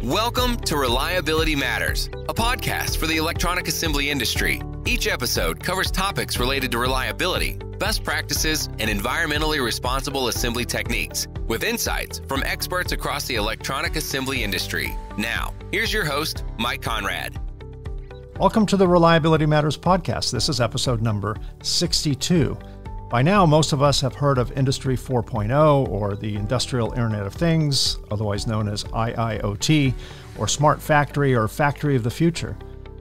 Welcome to Reliability Matters, a podcast for the electronic assembly industry. Each episode covers topics related to reliability, best practices, and environmentally responsible assembly techniques, with insights from experts across the electronic assembly industry. Now, here's your host, Mike Conrad. Welcome to the Reliability Matters podcast. This is episode number 62. By now, most of us have heard of Industry 4.0 or the Industrial Internet of Things, otherwise known as IIoT, or Smart Factory or Factory of the Future.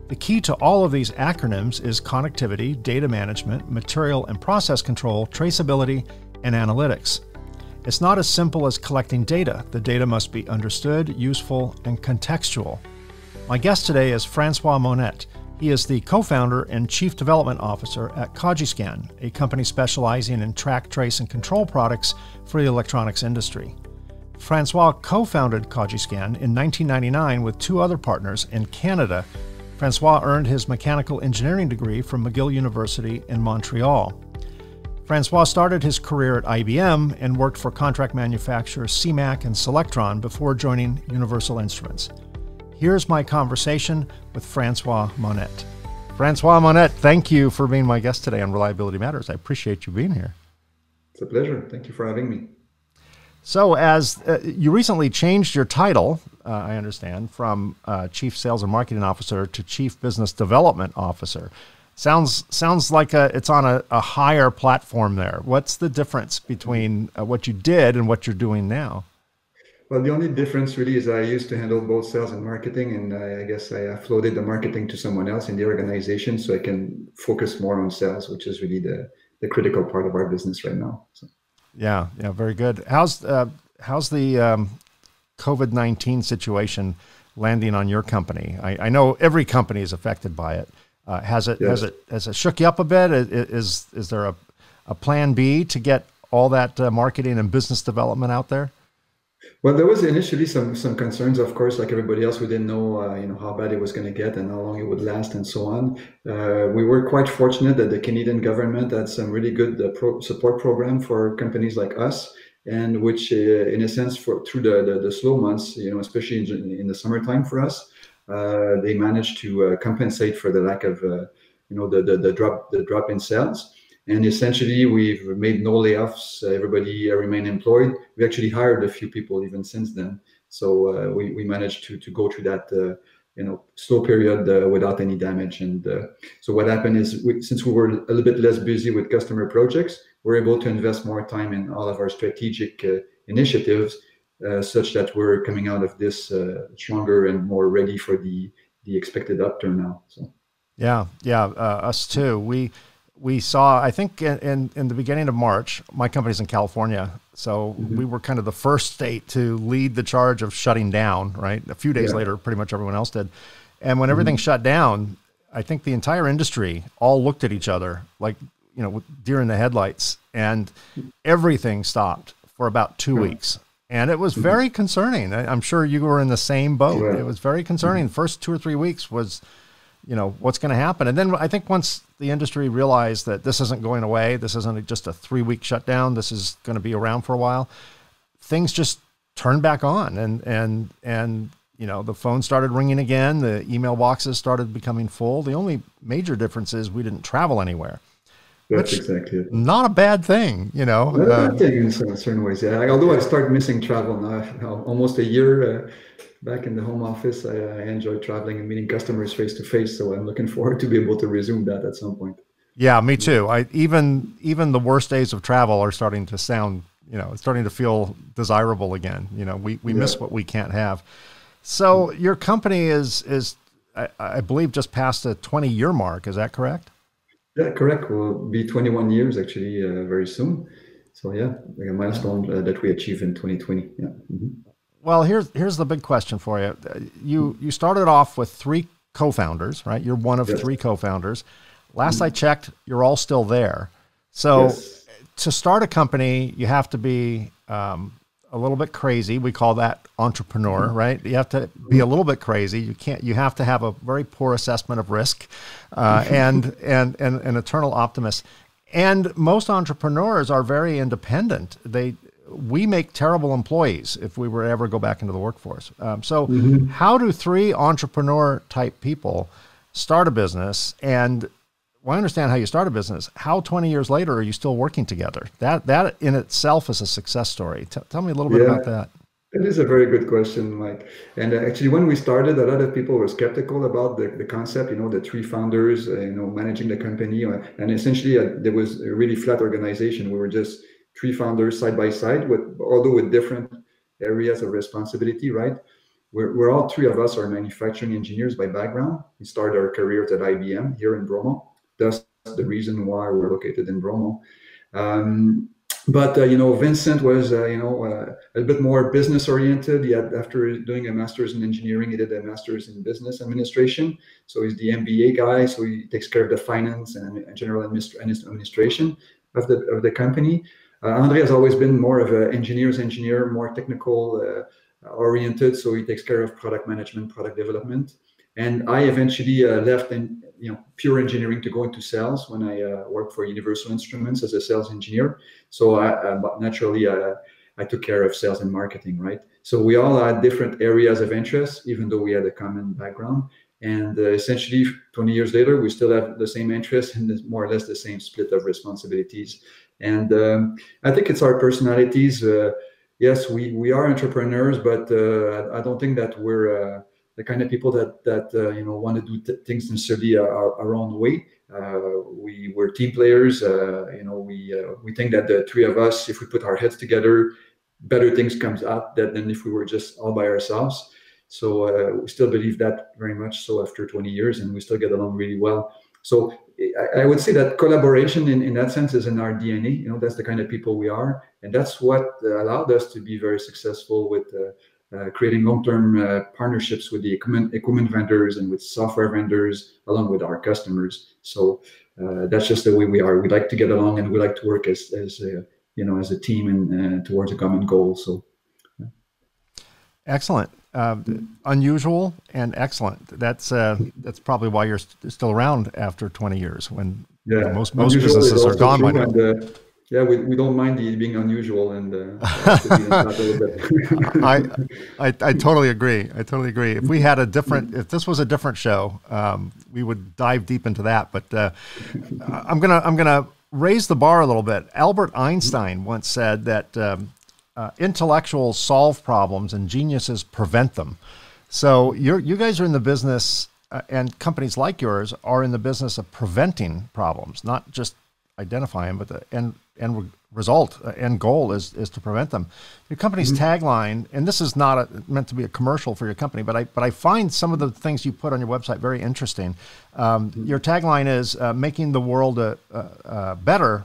The key to all of these acronyms is connectivity, data management, material and process control, traceability, and analytics. It's not as simple as collecting data. The data must be understood, useful, and contextual. My guest today is François Monette. He is the co-founder and chief development officer at Cogiscan, a company specializing in track, trace, and control products for the electronics industry. François co-founded Cogiscan in 1999 with two other partners in Canada. François earned his mechanical engineering degree from McGill University in Montreal. François started his career at IBM and worked for contract manufacturers CMAC and Solectron before joining Universal Instruments. Here's my conversation with François Monette. François Monette, thank you for being my guest today on Reliability Matters. I appreciate you being here. It's a pleasure. Thank you for having me. So as you recently changed your title, I understand, from Chief Sales and Marketing Officer to Chief Business Development Officer. Sounds like it's on a higher platform there. What's the difference between what you did and what you're doing now? Well, the only difference really is I used to handle both sales and marketing, and I guess I offloaded the marketing to someone else in the organization so I can focus more on sales, which is really the critical part of our business right now. So. Yeah, very good. How's the COVID-19 situation landing on your company? I know every company is affected by it. Has it shook you up a bit? Is there a plan B to get all that marketing and business development out there? Well, there was initially some concerns, of course, like everybody else. We didn't know, how bad it was going to get and how long it would last and so on. We were quite fortunate that the Canadian government had some really good support program for companies like us, and which, in a sense, through the slow months, especially in the summertime for us, they managed to compensate for the lack of, the drop in sales. And essentially, we've made no layoffs. Everybody remained employed. We actually hired a few people even since then. So we managed to go through that slow period without any damage. And so what happened is, since we were a little bit less busy with customer projects, we're able to invest more time in all of our strategic initiatives, such that we're coming out of this stronger and more ready for the expected upturn now. So us too. We saw, I think in the beginning of March, my company's in California, so we were kind of the first state to lead the charge of shutting down, right? A few days later, pretty much everyone else did. And when everything shut down, I think the entire industry all looked at each other like, deer in the headlights, and everything stopped for about 2 weeks. And it was very concerning. I'm sure you were in the same boat. Right. It was very concerning. The first 2 or 3 weeks was, what's going to happen. And then I think once the industry realized that this isn't going away, this isn't just a 3-week shutdown, this is going to be around for a while, things just turned back on. And the phone started ringing again. The email boxes started becoming full. The only major difference is we didn't travel anywhere. That's exactly it. Not a bad thing, Not a bad thing in certain ways, yeah. Although I start missing travel now, almost a year back in the home office. I enjoy traveling and meeting customers face to face, so I'm looking forward to be able to resume that at some point. Yeah, me too. Even the worst days of travel are starting to sound, it's starting to feel desirable again. We miss what we can't have. So your company is I believe just past a 20-year mark. Is that correct? Yeah, correct. We'll be 21 years actually very soon. So yeah, like a milestone that we achieved in 2020. Yeah. Mm-hmm. Well, here's the big question for you. You started off with 3 co-founders, right? You're one of 3 co-founders. Last I checked, you're all still there. So to start a company, you have to be a little bit crazy. We call that entrepreneur, right? You have to be a little bit crazy. You have to have a very poor assessment of risk, and an eternal optimist. And most entrepreneurs are very independent. we make terrible employees if we were to ever go back into the workforce. So how do three entrepreneur type people start a business? And well, I understand how you start a business. How 20 years later are you still working together? That in itself is a success story. Tell me a little bit about that. It is a very good question, Mike. And actually, when we started, a lot of people were skeptical about the concept, the three founders, managing the company. And essentially, there was a really flat organization. We were just three founders side by side, although with different areas of responsibility, right? We're all three of us are manufacturing engineers by background. We started our careers at IBM here in Bromo. That's the reason why we're located in Bromo. But Vincent was a bit more business oriented. He had, after doing a master's in engineering, he did a master's in business administration. So he's the MBA guy. So he takes care of the finance and general administration of the company. Andre has always been more of an engineer, more technical oriented. So he takes care of product management, product development. And I eventually left in pure engineering to go into sales when I worked for Universal Instruments as a sales engineer. So naturally, I took care of sales and marketing, right? So we all had different areas of interest, even though we had a common background. And essentially, 20 years later, we still have the same interests and more or less the same split of responsibilities. And I think it's our personalities. Yes, we are entrepreneurs, but I don't think that we're the kind of people that want to do things necessarily our own way. We're team players. We think that the three of us, if we put our heads together, better things comes out than if we were just all by ourselves. So we still believe that very much so after 20 years, and we still get along really well. So I would say that collaboration in that sense is in our DNA. That's the kind of people we are, and that's what allowed us to be very successful with creating long-term partnerships with the equipment vendors and with software vendors, along with our customers. So that's just the way we are. We like to get along, and we like to work as a team and towards a common goal. So excellent, unusual and excellent. That's probably why you're still around after 20 years when most businesses are gone by now. Yeah, we don't mind being unusual, and I totally agree. If we had if this was a different show, we would dive deep into that. But I'm gonna raise the bar a little bit. Albert Einstein once said that intellectuals solve problems and geniuses prevent them. So you guys are in the business, and companies like yours are in the business of preventing problems, not just identify them, but the end goal is to prevent them. Your company's tagline, and this is not meant to be a commercial for your company, but I find some of the things you put on your website very interesting. Your tagline is making the world better,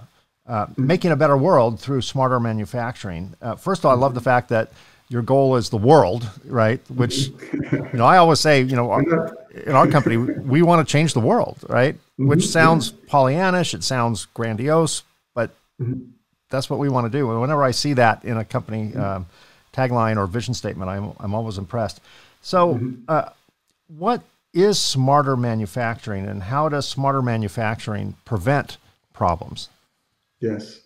making a better world through smarter manufacturing. First of all, I love the fact that your goal is the world, right? Which, I always say, in our company, we want to change the world, right? Which sounds Pollyannish, it sounds grandiose, but that's what we want to do. And whenever I see that in a company tagline or vision statement, I'm always impressed. So what is smarter manufacturing, and how does smarter manufacturing prevent problems? Yes.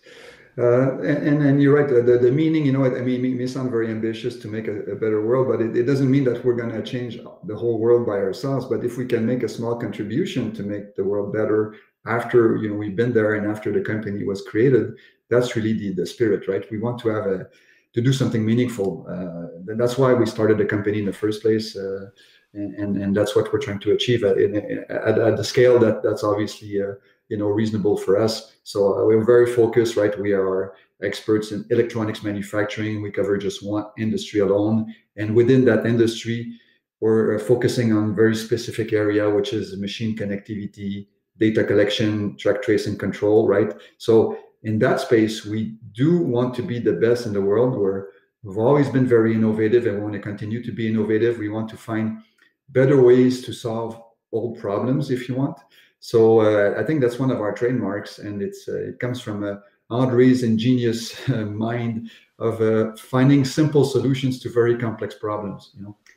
And you're right. The meaning, it may sound very ambitious to make a better world, but it doesn't mean that we're going to change the whole world by ourselves. But if we can make a small contribution to make the world better after we've been there and after the company was created, that's really the spirit, right? We want to do something meaningful. That's why we started the company in the first place, and that's what we're trying to achieve at the scale that's obviously reasonable for us. So we're very focused, right? We are experts in electronics manufacturing. We cover just one industry alone, and within that industry, we're focusing on very specific area, which is machine connectivity, data collection, track, trace, and control, right? So in that space, we do want to be the best in the world. We've always been very innovative, and we want to continue to be innovative. We want to find better ways to solve old problems, if you want. So I think that's one of our trademarks, and it comes from Andre's ingenious mind of finding simple solutions to very complex problems.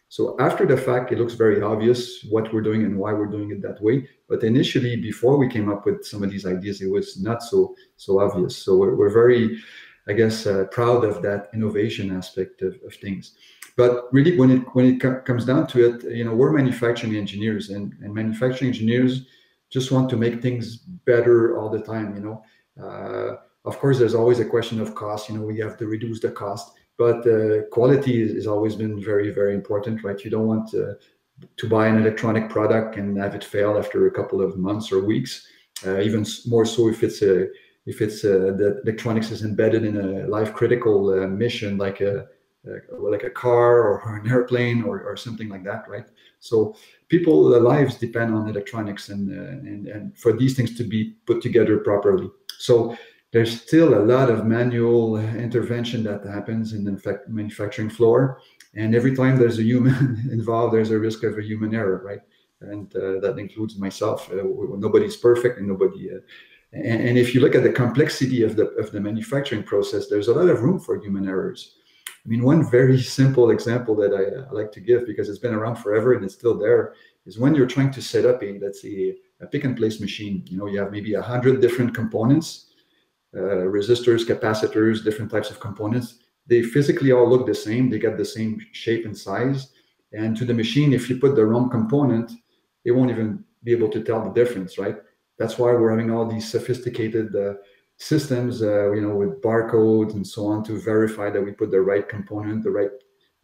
So after the fact, it looks very obvious what we're doing and why we're doing it that way. But initially, before we came up with some of these ideas, it was not so obvious. So we're very I guess, proud of that innovation aspect of things. But really, when it comes down to it, we're manufacturing engineers, and manufacturing engineers just want to make things better all the time. Of course, there's always a question of cost. We have to reduce the cost, but quality has always been very, very important, right? You don't want to buy an electronic product and have it fail after a couple of months or weeks. Even more so if it's the electronics is embedded in a life critical mission, like a car or an airplane or something like that, right? So people's lives depend on electronics and for these things to be put together properly. So there's still a lot of manual intervention that happens in the manufacturing floor. And every time there's a human involved, there's a risk of a human error, right? And that includes myself. Nobody's perfect, and nobody. And if you look at the complexity of the manufacturing process, there's a lot of room for human errors. I mean, one very simple example that I like to give, because it's been around forever and it's still there, is when you're trying to set up let's say, a pick and place machine. You have maybe 100 different components, resistors, capacitors, different types of components. They physically all look the same. They get the same shape and size. And to the machine, if you put the wrong component, it won't even be able to tell the difference, right? That's why we're having all these sophisticated systems, with barcodes and so on, to verify that we put the right component,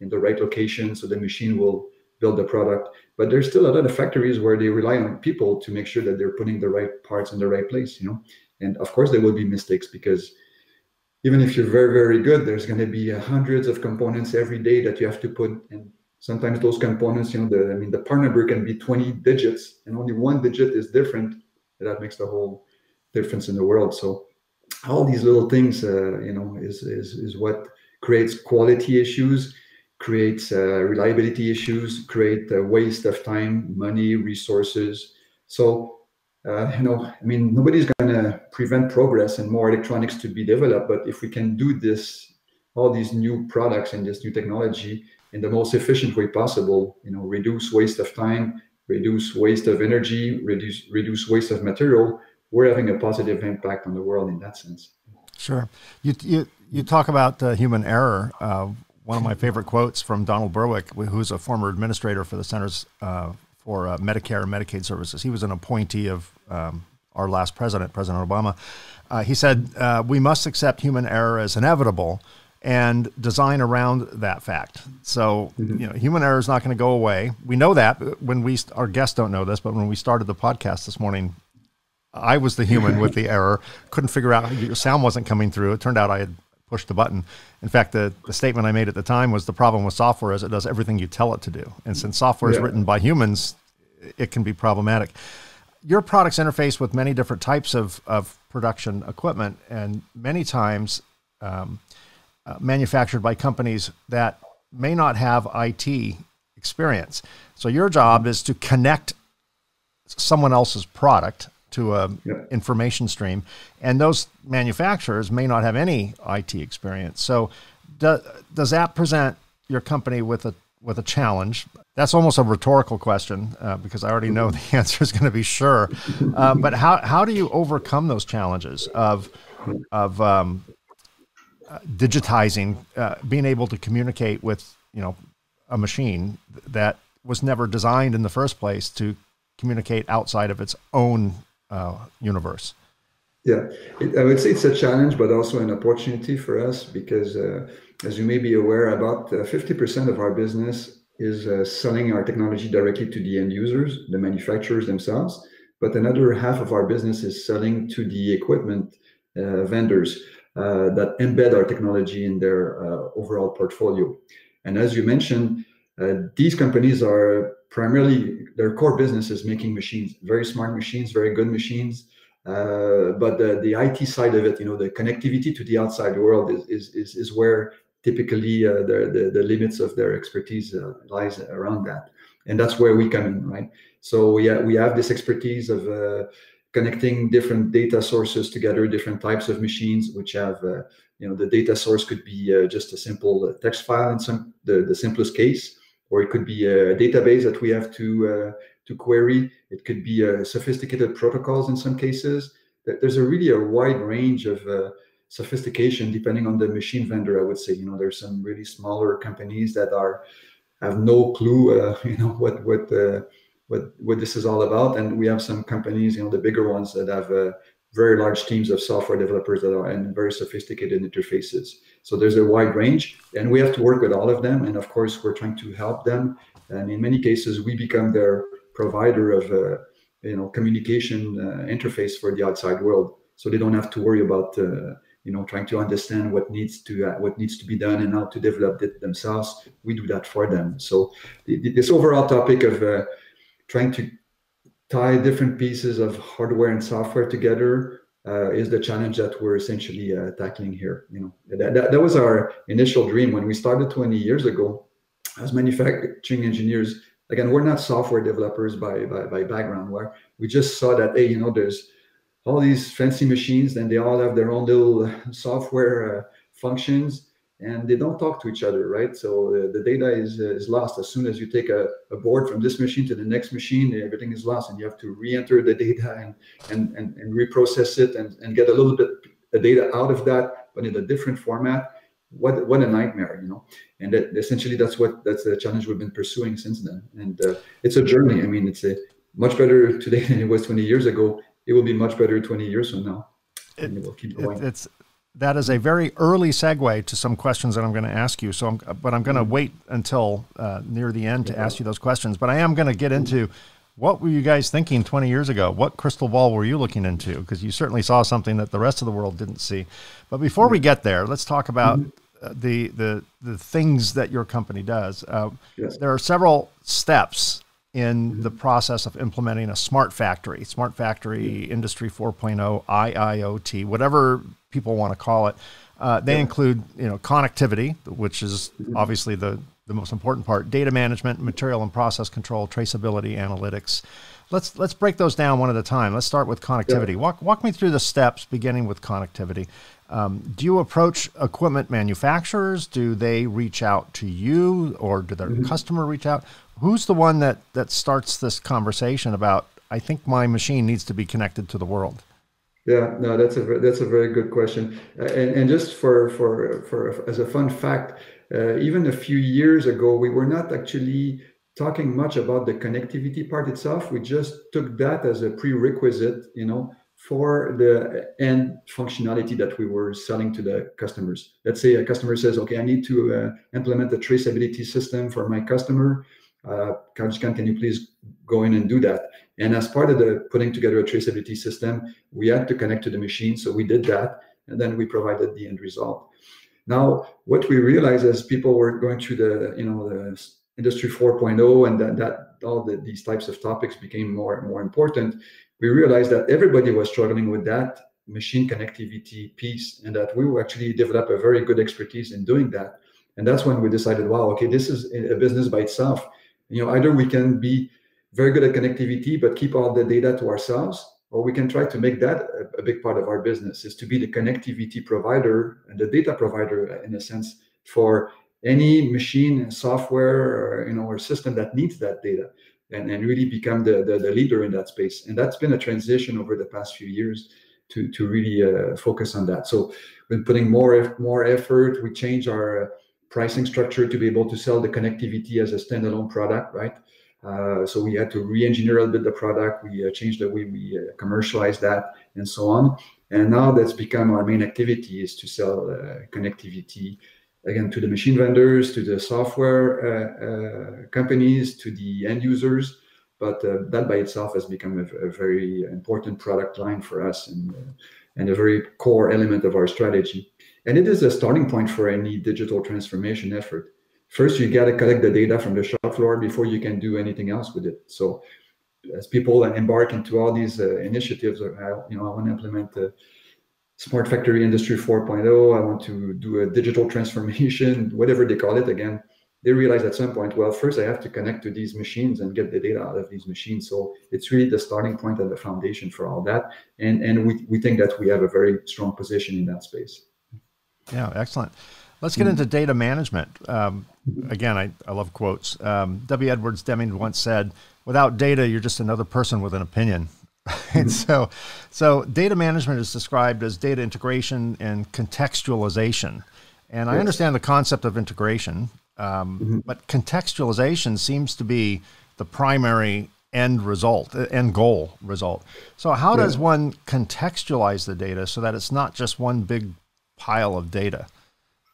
in the right location, so the machine will build the product. But there's still a lot of factories where they rely on people to make sure that they're putting the right parts in the right place, And of course, there will be mistakes, because even if you're very, very good, there's going to be hundreds of components every day that you have to put. And sometimes those components, the part number can be 20 digits, and only one digit is different. And that makes the whole difference in the world. So all these little things, is what creates quality issues, creates reliability issues, create waste of time, money, resources. So nobody's going to prevent progress and more electronics to be developed. But if we can do all these new products and this new technology in the most efficient way possible, reduce waste of time, reduce waste of energy, reduce waste of material, we're having a positive impact on the world in that sense. Sure. You talk about human error. One of my favorite quotes from Donald Berwick, who's a former administrator for the Centers for Medicare and Medicaid Services. He was an appointee of our last president, President Obama. He said, we must accept human error as inevitable and design around that fact. So, human error is not going to go away. We know that our guests don't know this, but when we started the podcast this morning, I was the human with the error, couldn't figure out, your sound wasn't coming through. It turned out I had pushed the button. In fact, the statement I made at the time was the problem with software is it does everything you tell it to do. And since software is written by humans, it can be problematic. Your products interface with many different types of production equipment, and many times manufactured by companies that may not have IT experience. So your job is to connect someone else's product to a information stream, and those manufacturers may not have any IT experience. So does that present your company with a challenge? That's almost a rhetorical question because I already know the answer is going to be sure. But how do you overcome those challenges of digitizing, being able to communicate with a machine that was never designed in the first place to communicate outside of its own universe? Yeah, I would say it's a challenge, but also an opportunity for us because, as you may be aware, about 50% of our business is selling our technology directly to the end users, the manufacturers themselves. But another half of our business is selling to the equipment vendors that embed our technology in their overall portfolio. And as you mentioned, these companies are primarily, their core business is making machines, very smart machines, very good machines. But the IT side of it, the connectivity to the outside world is where typically the limits of their expertise lies around that. And that's where we come in, right? So we have this expertise of connecting different data sources together, different types of machines, which have, the data source could be just a simple text file in the simplest case, or it could be a database that we have to query. It could be sophisticated protocols in some cases. There's really a wide range of sophistication depending on the machine vendor, I would say. There's some really smaller companies that have no clue, what this is all about. And we have some companies, the bigger ones that have very large teams of software developers that are in very sophisticated interfaces. So there's a wide range, and we have to work with all of them. And of course, we're trying to help them. And in many cases, we become their provider of communication interface for the outside world, so they don't have to worry about trying to understand what needs to be done and how to develop it themselves. We do that for them. So this overall topic of trying to tie different pieces of hardware and software together is the challenge that we're essentially tackling here. That was our initial dream when we started 20 years ago as manufacturing engineers. Again, we're not software developers by background. Where we just saw that, hey, there's all these fancy machines and they all have their own little software functions, and they don't talk to each other, right? So the data is lost. As soon as you take a board from this machine to the next machine, everything is lost, and you have to re-enter the data and reprocess it and get a little bit of data out of that, but in a different format. What a nightmare, And essentially that's the challenge we've been pursuing since then. And it's a journey. I mean, it's much better today than it was 20 years ago. It will be much better 20 years from now. And it will keep going. That is a very early segue to some questions that I'm going to ask you. But I'm going to wait until near the end to ask you those questions. But I am going to get into what were you guys thinking 20 years ago? What crystal ball were you looking into? Because you certainly saw something that the rest of the world didn't see. But before we get there, let's talk about the things that your company does. Yes. There are several steps in the process of implementing a smart factory, Industry 4.0, IIoT, whatever people want to call it. They include, connectivity, which is obviously the most important part, data management, material and process control, traceability, analytics. Let's break those down one at a time. Let's start with connectivity. Walk me through the steps, beginning with connectivity. Do you approach equipment manufacturers? Do they reach out to you, or do their customer reach out? Who's the one that starts this conversation about, I think my machine needs to be connected to the world? Yeah, no, that's a very good question. And just for as a fun fact, even a few years ago, we were not actually talking much about the connectivity part itself. We just took that as a prerequisite, for the end functionality that we were selling to the customers. Let's say a customer says, okay, I need to implement a traceability system for my customer. Cogiscan, can you please go in and do that? And as part of the putting together a traceability system, we had to connect to the machine. So we did that, and then we provided the end result. Now, what we realized as people were going through the Industry 4.0 and that these types of topics became more and more important, we realized that everybody was struggling with that machine connectivity piece, and that we will actually develop a very good expertise in doing that. And that's when we decided, wow, okay, this is a business by itself. Either we can be very good at connectivity, but keep all the data to ourselves, or we can try to make that a big part of our business, is to be the connectivity provider and the data provider, in a sense, for any machine, software, or system that needs that data, and really become the leader in that space. And that's been a transition over the past few years to really focus on that. So we've been putting more effort. We changed our pricing structure to be able to sell the connectivity as a standalone product, right? So we had to re-engineer a little bit the product. We changed the way we commercialize that, and so on. And now that's become our main activity, is to sell connectivity, again, to the machine vendors, to the software companies, to the end users. But that by itself has become a very important product line for us, and a very core element of our strategy. And it is a starting point for any digital transformation effort. First, you got to collect the data from the shop floor before you can do anything else with it. So as people embark into all these initiatives, I want to implement a Smart Factory Industry 4.0, I want to do a digital transformation, whatever they call it, again, they realize at some point, well, first I have to connect to these machines and get the data out of these machines. So it's really the starting point and the foundation for all that. And we think that we have a very strong position in that space. Yeah, excellent. Let's get into data management. Again, I love quotes. W. Edwards Deming once said, without data, you're just another person with an opinion. right? So data management is described as data integration and contextualization. And I understand the concept of integration, but contextualization seems to be the primary end goal result. So how does one contextualize the data so that it's not just one big pile of data?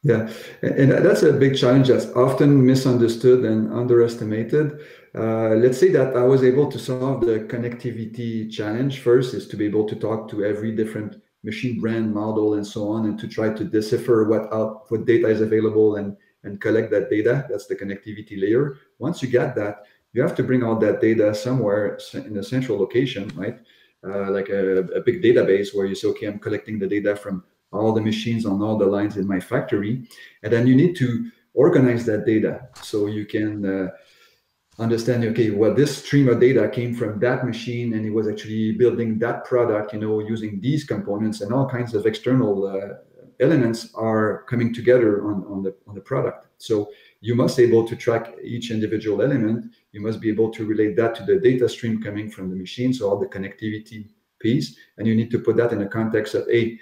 Yeah, and that's a big challenge that's often misunderstood and underestimated. Let's say that I was able to solve the connectivity challenge. First is to be able to talk to every different machine brand, model, and so on, and to try to decipher what data is available and collect that data. That's the connectivity layer. Once you get that, you have to bring all that data somewhere in a central location, right? Like a big database where you say, okay, I'm collecting the data from all the machines on all the lines in my factory. And then you need to organize that data so you can understand, okay, well, this stream of data came from that machine and it was actually building that product, using these components, and all kinds of external elements are coming together on the product. So you must be able to track each individual element. You must be able to relate that to the data stream coming from the machine, so all the connectivity piece. And you need to put that in the context of, hey,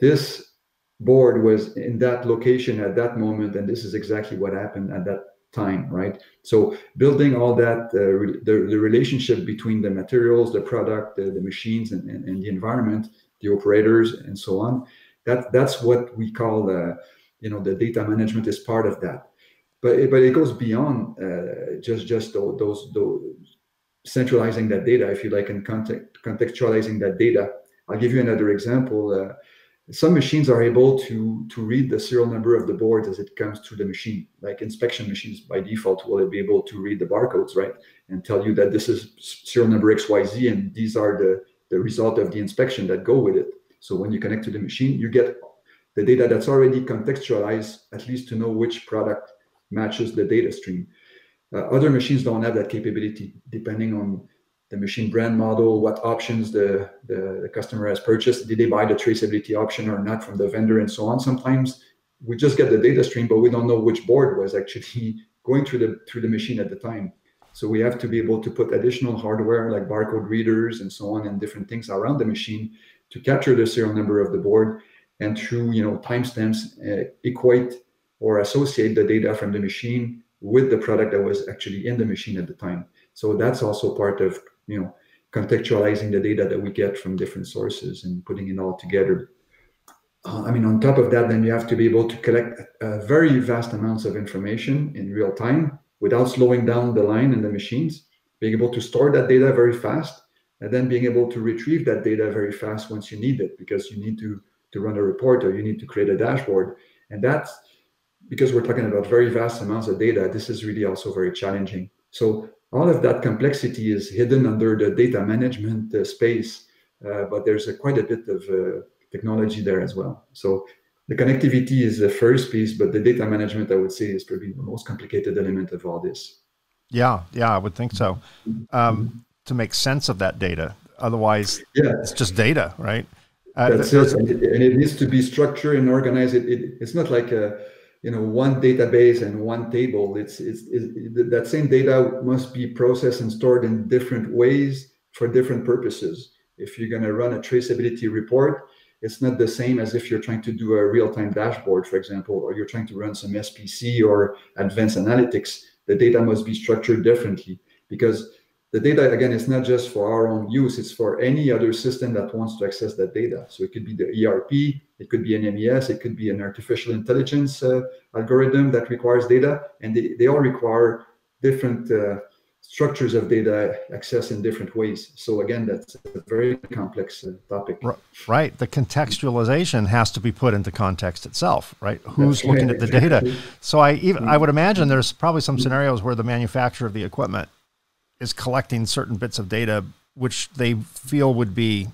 this board was in that location at that moment, and this is exactly what happened at that time, right? So building all that, the relationship between the materials, the product, the machines, and the environment, the operators, and so on. That's what we call the data management is part of that. But it goes beyond just those centralizing that data, if you like, and contextualizing that data. I'll give you another example. Some machines are able to read the serial number of the board as it comes through the machine. Like inspection machines by default will be able to read the barcodes, right? And tell you that this is serial number XYZ and these are the result of the inspection that go with it. So when you connect to the machine, you get the data that's already contextualized, at least to know which product matches the data stream. Other machines don't have that capability, depending on the machine brand, model, what options the customer has purchased. Did they buy the traceability option or not from the vendor, and so on. Sometimes we just get the data stream, but we don't know which board was actually going through the machine at the time. So we have to be able to put additional hardware like barcode readers and so on, and different things around the machine to capture the serial number of the board, and through timestamps equate or associate the data from the machine with the product that was actually in the machine at the time. So that's also part of contextualizing the data that we get from different sources and putting it all together. On top of that, then you have to be able to collect very vast amounts of information in real time without slowing down the line in the machines, being able to store that data very fast, and then being able to retrieve that data very fast once you need it, because you need to run a report or you need to create a dashboard. And that's because we're talking about very vast amounts of data. This is really also very challenging. So all of that complexity is hidden under the data management space, but there's quite a bit of technology there as well. So the connectivity is the first piece, but the data management, I would say, is probably the most complicated element of all this. Yeah, I would think so. To make sense of that data. Otherwise, it's just data, right? That's it. And it needs to be structured and organized. It's not like one database and one table. It's that same data must be processed and stored in different ways for different purposes. If you're going to run a traceability report, it's not the same as if you're trying to do a real-time dashboard, for example, or you're trying to run some SPC or advanced analytics. The data must be structured differently, because the data, again, is not just for our own use, it's for any other system that wants to access that data. So it could be the ERP, it could be an MES, it could be an artificial intelligence algorithm that requires data, and they all require different structures of data access in different ways. So again, that's a very complex topic. Right. The contextualization has to be put into context itself, right? Who's looking at the data? So I would imagine there's probably some scenarios where the manufacturer of the equipment is collecting certain bits of data which they feel would be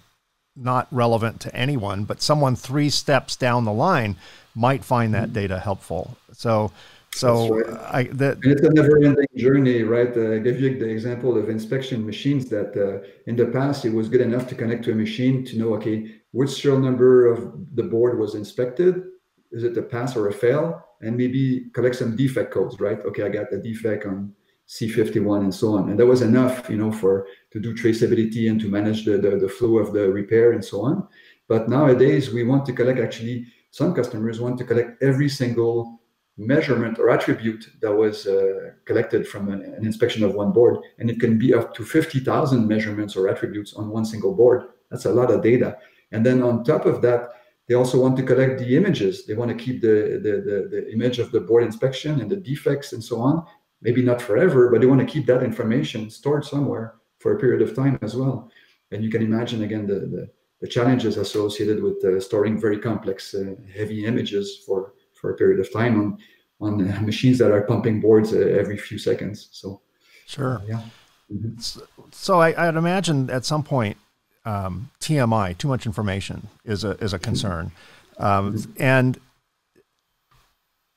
not relevant to anyone, but someone 3 steps down the line might find that data helpful. So right. And it's a never-ending journey, right? I gave you the example of inspection machines that in the past, it was good enough to connect to a machine to know, okay, which serial number of the board was inspected? Is it a pass or a fail? And maybe collect some defect codes, right? Okay, I got the defect on C51 and so on. And that was enough, to do traceability and to manage the flow of the repair and so on. But nowadays we want to collect, actually, some customers want to collect every single measurement or attribute that was collected from an inspection of one board. And it can be up to 50,000 measurements or attributes on one single board. That's a lot of data. And then on top of that, they also want to collect the images. They want to keep the image of the board inspection and the defects and so on. Maybe not forever, but they want to keep that information stored somewhere for a period of time as well. And you can imagine, again, the challenges associated with storing very complex, heavy images for a period of time on machines that are pumping boards every few seconds. So, sure. Yeah. Mm-hmm. So I'd imagine at some point, TMI, too much information, is a concern. And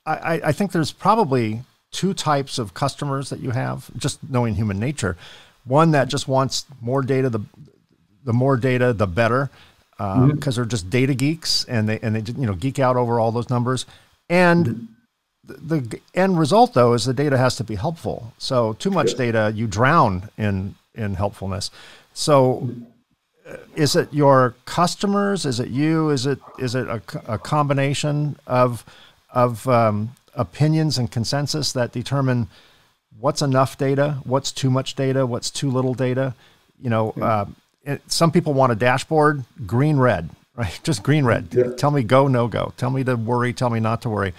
I think there's probably two types of customers that you have, just knowing human nature. One that just wants more data, the more data, the better, because they're just data geeks and they geek out over all those numbers. And the end result, though, is the data has to be helpful. So too much data, you drown in helpfulness. So is it your customers? Is it you? Is it a combination of opinions and consensus that determine what's enough data, what's too much data, what's too little data? Some people want a dashboard, green, red, right? Just green, red. Yeah. Tell me go, no go. Tell me to worry, tell me not to worry.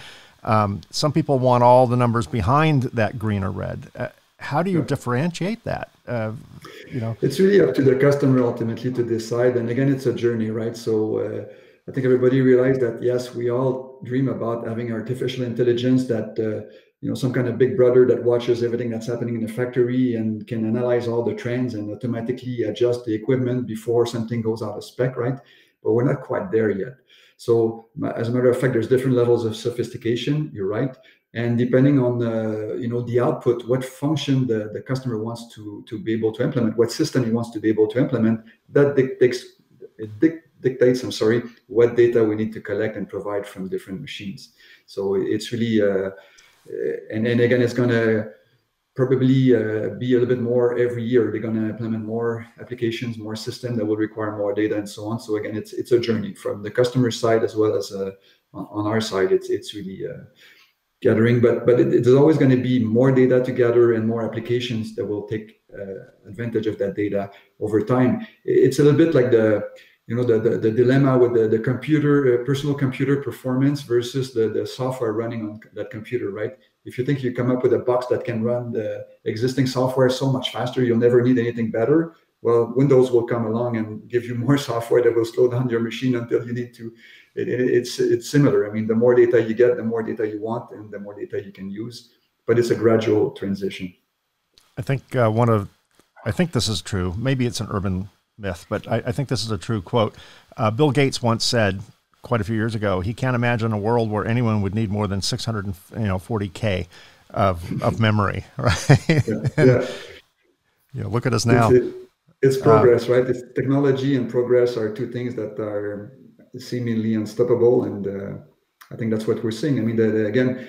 Some people want all the numbers behind that green or red. How do you differentiate that? It's really up to the customer ultimately to decide. And again, it's a journey, right? So I think everybody realized that, yes, we all dream about having artificial intelligence that, some kind of big brother that watches everything that's happening in the factory and can analyze all the trends and automatically adjust the equipment before something goes out of spec, right? But we're not quite there yet. So as a matter of fact, there's different levels of sophistication, you're right. And depending on the output, what function the customer wants to be able to implement, what system he wants to be able to implement, that dictates what data we need to collect and provide from different machines. So it's really, and again, it's going to probably be a little bit more every year. They're going to implement more applications, more systems that will require more data and so on. So again, it's a journey from the customer side as well as on our side. It's really gathering, but there's always going to be more data to gather and more applications that will take advantage of that data over time. It's a little bit like the dilemma with the computer, personal computer performance versus the software running on that computer, right? If you think you come up with a box that can run the existing software so much faster, you'll never need anything better. Well, Windows will come along and give you more software that will slow down your machine until you need to. It's similar. I mean, the more data you get, the more data you want, and the more data you can use. But it's a gradual transition. I think I think this is true. Maybe it's an urban myth, but I think this is a true quote. Bill Gates once said, quite a few years ago, he can't imagine a world where anyone would need more than 640K of memory, right? And, look at us now. It's progress, right? It's technology and progress are two things that are seemingly unstoppable, and I think that's what we're seeing. I mean, the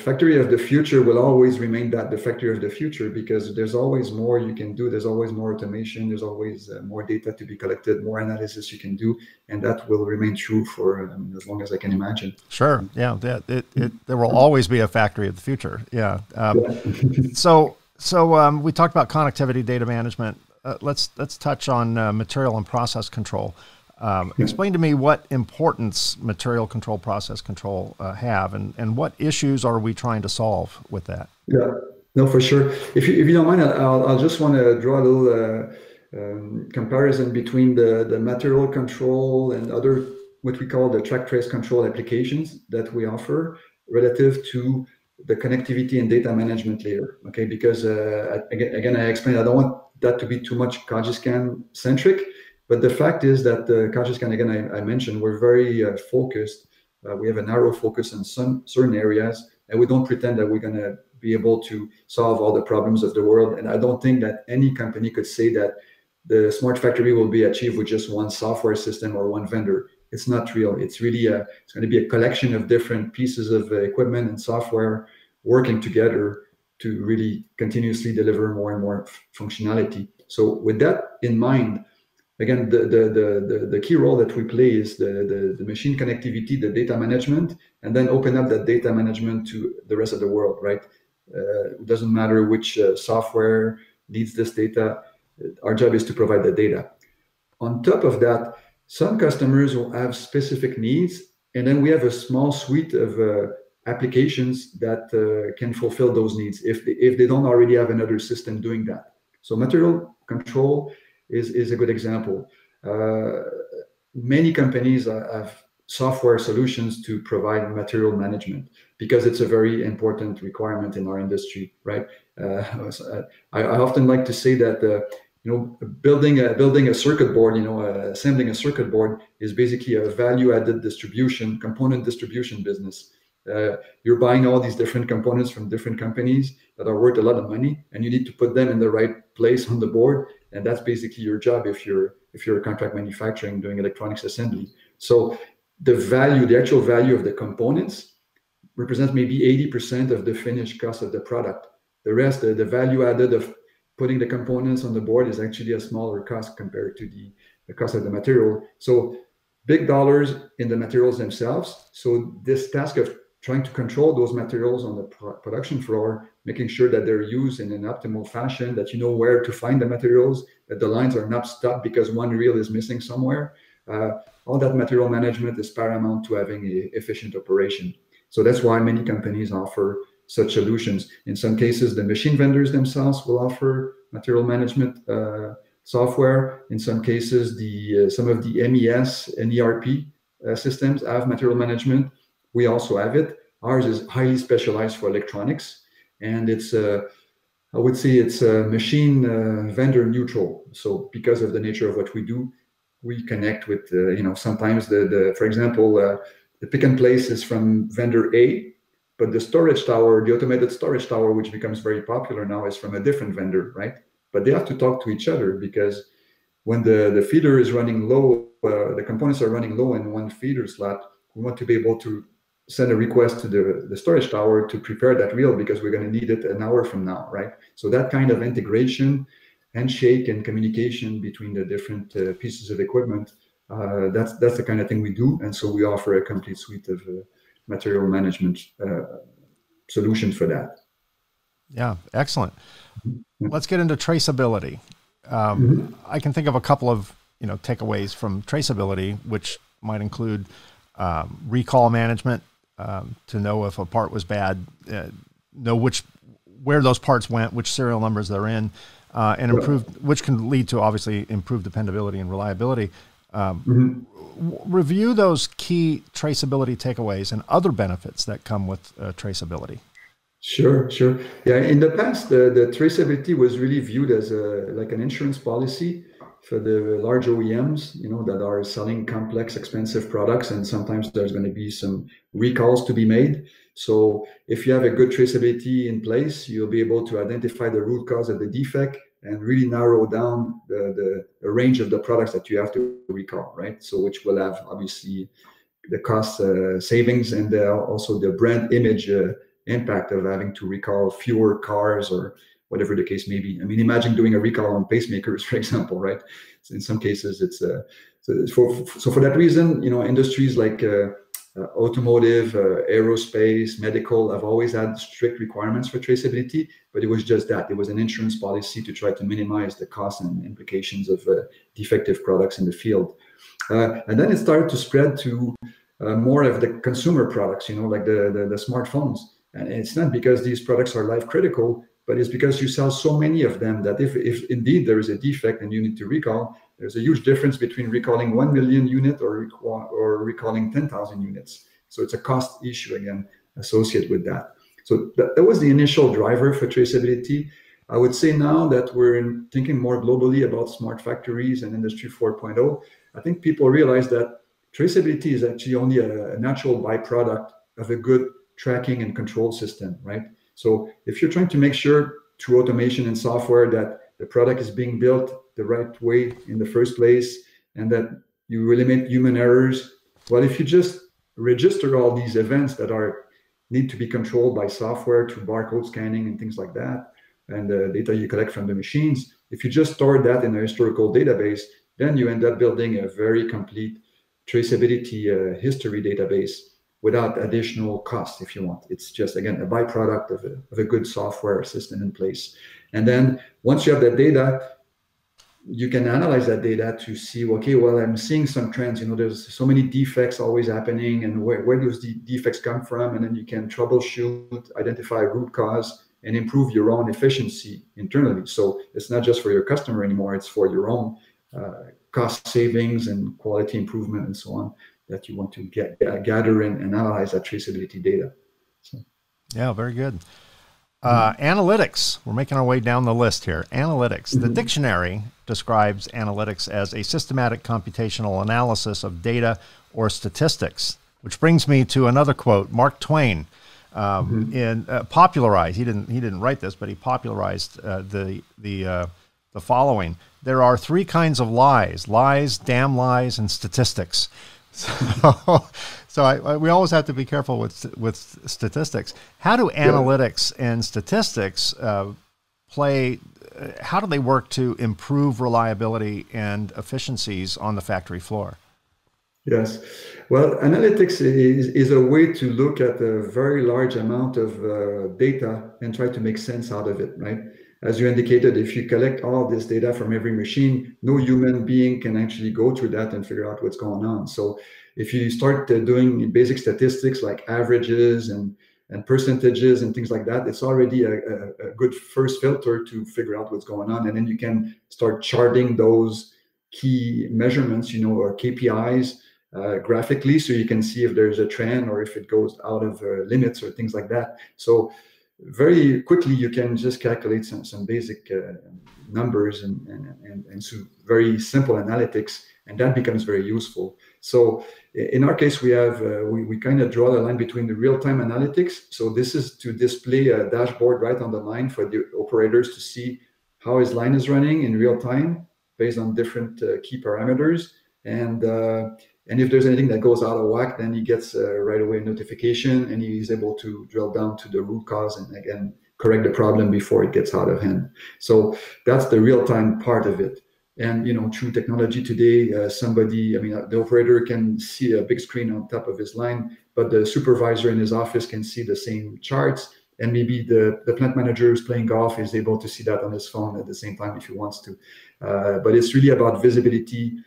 factory of the future will always remain the factory of the future, because there's always more you can do. There's always more automation. There's always more data to be collected, more analysis you can do, and that will remain true for as long as I can imagine. Sure. Yeah. There will always be a factory of the future. Yeah. So we talked about connectivity, data management. Let's touch on material and process control. Explain to me what importance material control, process control have, and what issues are we trying to solve with that? Yeah, no, for sure. If you don't mind, I'll just want to draw a little comparison between the material control and other, what we call the track trace control applications that we offer relative to the connectivity and data management layer. Okay, because again, I explained, I don't want that to be too much Cogiscan centric. But the fact is that Cogiscan, again, I mentioned, we're very focused. We have a narrow focus on some certain areas, and we don't pretend that we're going to be able to solve all the problems of the world. And I don't think that any company could say that the smart factory will be achieved with just one software system or one vendor. It's not real. It's really it's going to be a collection of different pieces of equipment and software working together to really continuously deliver more and more functionality. So with that in mind, again, the key role that we play is the machine connectivity, the data management, and then open up that data management to the rest of the world, right? It doesn't matter which software needs this data. Our job is to provide the data. On top of that, some customers will have specific needs, and then we have a small suite of applications that can fulfill those needs if they don't already have another system doing that. So material control is a good example. Many companies have software solutions to provide material management because it's a very important requirement in our industry, right? I often like to say that building a circuit board, assembling a circuit board is basically a value-added component distribution business. You're buying all these different components from different companies that are worth a lot of money, and you need to put them in the right place on the board, and that's basically your job if you're a contract manufacturing doing electronics assembly. So the actual value of the components represents maybe 80% of the finished cost of the product. The rest, the value added of putting the components on the board, is actually a smaller cost compared to the cost of the material. So big dollars in the materials themselves. So this task of trying to control those materials on the production floor, making sure that they're used in an optimal fashion, that you know where to find the materials, that the lines are not stuck because one reel is missing somewhere. All that material management is paramount to having an efficient operation. So that's why many companies offer such solutions. In some cases, the machine vendors themselves will offer material management software. In some cases, some of the MES and ERP systems have material management. We also have it. Ours is highly specialized for electronics, and I would say it's machine vendor neutral. So because of the nature of what we do, we connect with, sometimes for example, the pick and place is from vendor A, but the storage tower, the automated storage tower, which becomes very popular now, is from a different vendor, right? But they have to talk to each other because when the feeder is running low, the components are running low in one feeder slot, we want to be able to send a request to the storage tower to prepare that reel because we're going to need it an hour from now, right? So that kind of integration, handshake, and communication between the different pieces of equipment, that's the kind of thing we do. And so we offer a complete suite of material management solutions for that. Yeah, excellent. Let's get into traceability. I can think of a couple of takeaways from traceability, which might include recall management, to know if a part was bad, know where those parts went, which serial numbers they're in, and which can lead to obviously improved dependability and reliability. Review those key traceability takeaways and other benefits that come with traceability. Sure. Yeah, in the past, the traceability was really viewed as like an insurance policy for the large OEMs, that are selling complex, expensive products, and sometimes there's going to be some recalls to be made. So if you have a good traceability in place, you'll be able to identify the root cause of the defect and really narrow down the range of the products that you have to recall, right? So which will have obviously the cost savings and also the brand image impact of having to recall fewer cars or whatever the case may be. I mean, imagine doing a recall on pacemakers, for example, right? So in some cases, it's so for that reason, industries like automotive, aerospace, medical have always had strict requirements for traceability, but it was just that. It was an insurance policy to try to minimize the costs and implications of defective products in the field. And then it started to spread to more of the consumer products, like the smartphones. And it's not because these products are life critical, but it's because you sell so many of them that if indeed there is a defect and you need to recall, there's a huge difference between recalling 1 million unit or recalling 10,000 units. So it's a cost issue again associated with that. So that was the initial driver for traceability. I would say now that we're thinking more globally about smart factories and Industry 4.0, I think people realize that traceability is actually only a natural byproduct of a good tracking and control system, right? So if you're trying to make sure through automation and software that the product is being built the right way in the first place and that you limit human errors, well, if you just register all these events that are need to be controlled by software through barcode scanning and things like that, and the data you collect from the machines. If you just store that in a historical database, then you end up building a very complete traceability history database without additional cost, if you want. It's just, again, a byproduct of a good software system in place. And then once you have that data, you can analyze that data to see, okay, well, I'm seeing some trends, there's so many defects always happening, and where those defects come from, and then you can troubleshoot, identify root cause, and improve your own efficiency internally. So it's not just for your customer anymore, it's for your own cost savings and quality improvement and so on that you want to gather and analyze that traceability data. So. Yeah, very good. Analytics. We're making our way down the list here. Analytics. The dictionary describes analytics as a systematic computational analysis of data or statistics, which brings me to another quote. Mark Twain popularized. He didn't write this, but he popularized the following: there are three kinds of lies: lies, damn lies, and statistics. So we always have to be careful with statistics. How do analytics and statistics play? How do they work to improve reliability and efficiencies on the factory floor? Yes. Well, analytics is a way to look at a very large amount of data and try to make sense out of it, right? As you indicated, if you collect all this data from every machine, no human being can actually go through that and figure out what's going on. So if you start doing basic statistics like averages and percentages and things like that, it's already a good first filter to figure out what's going on. And then you can start charting those key measurements, or KPIs graphically, so you can see if there's a trend or if it goes out of limits or things like that. So very quickly you can just calculate some basic numbers and so very simple analytics, and that becomes very useful. So in our case, we have we kind of draw the line between the real-time analytics. So this is to display a dashboard right on the line for the operators to see how his line is running in real time based on different key parameters, and if there's anything that goes out of whack, then he gets right away a notification, and he's able to drill down to the root cause and again correct the problem before it gets out of hand. So that's the real-time part of it. And through technology today, the operator can see a big screen on top of his line, but the supervisor in his office can see the same charts, and maybe the plant manager who's playing golf is able to see that on his phone at the same time if he wants to. But it's really about visibility,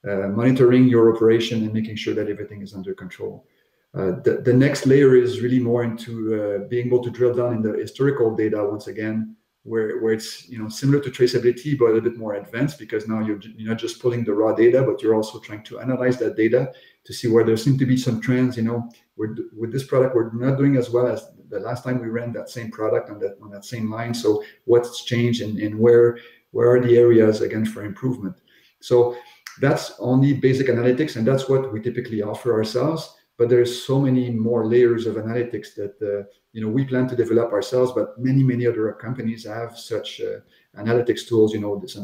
monitoring your operation and making sure that everything is under control. The next layer is really more into being able to drill down in the historical data once again, where it's similar to traceability but a bit more advanced, because now you're not just pulling the raw data, but you're also trying to analyze that data to see where there seem to be some trends. With this product, we're not doing as well as the last time we ran that same product on that same line. So what's changed and where are the areas again for improvement? So that's only basic analytics, and that's what we typically offer ourselves. But there's so many more layers of analytics that we plan to develop ourselves. But many other companies have such analytics tools.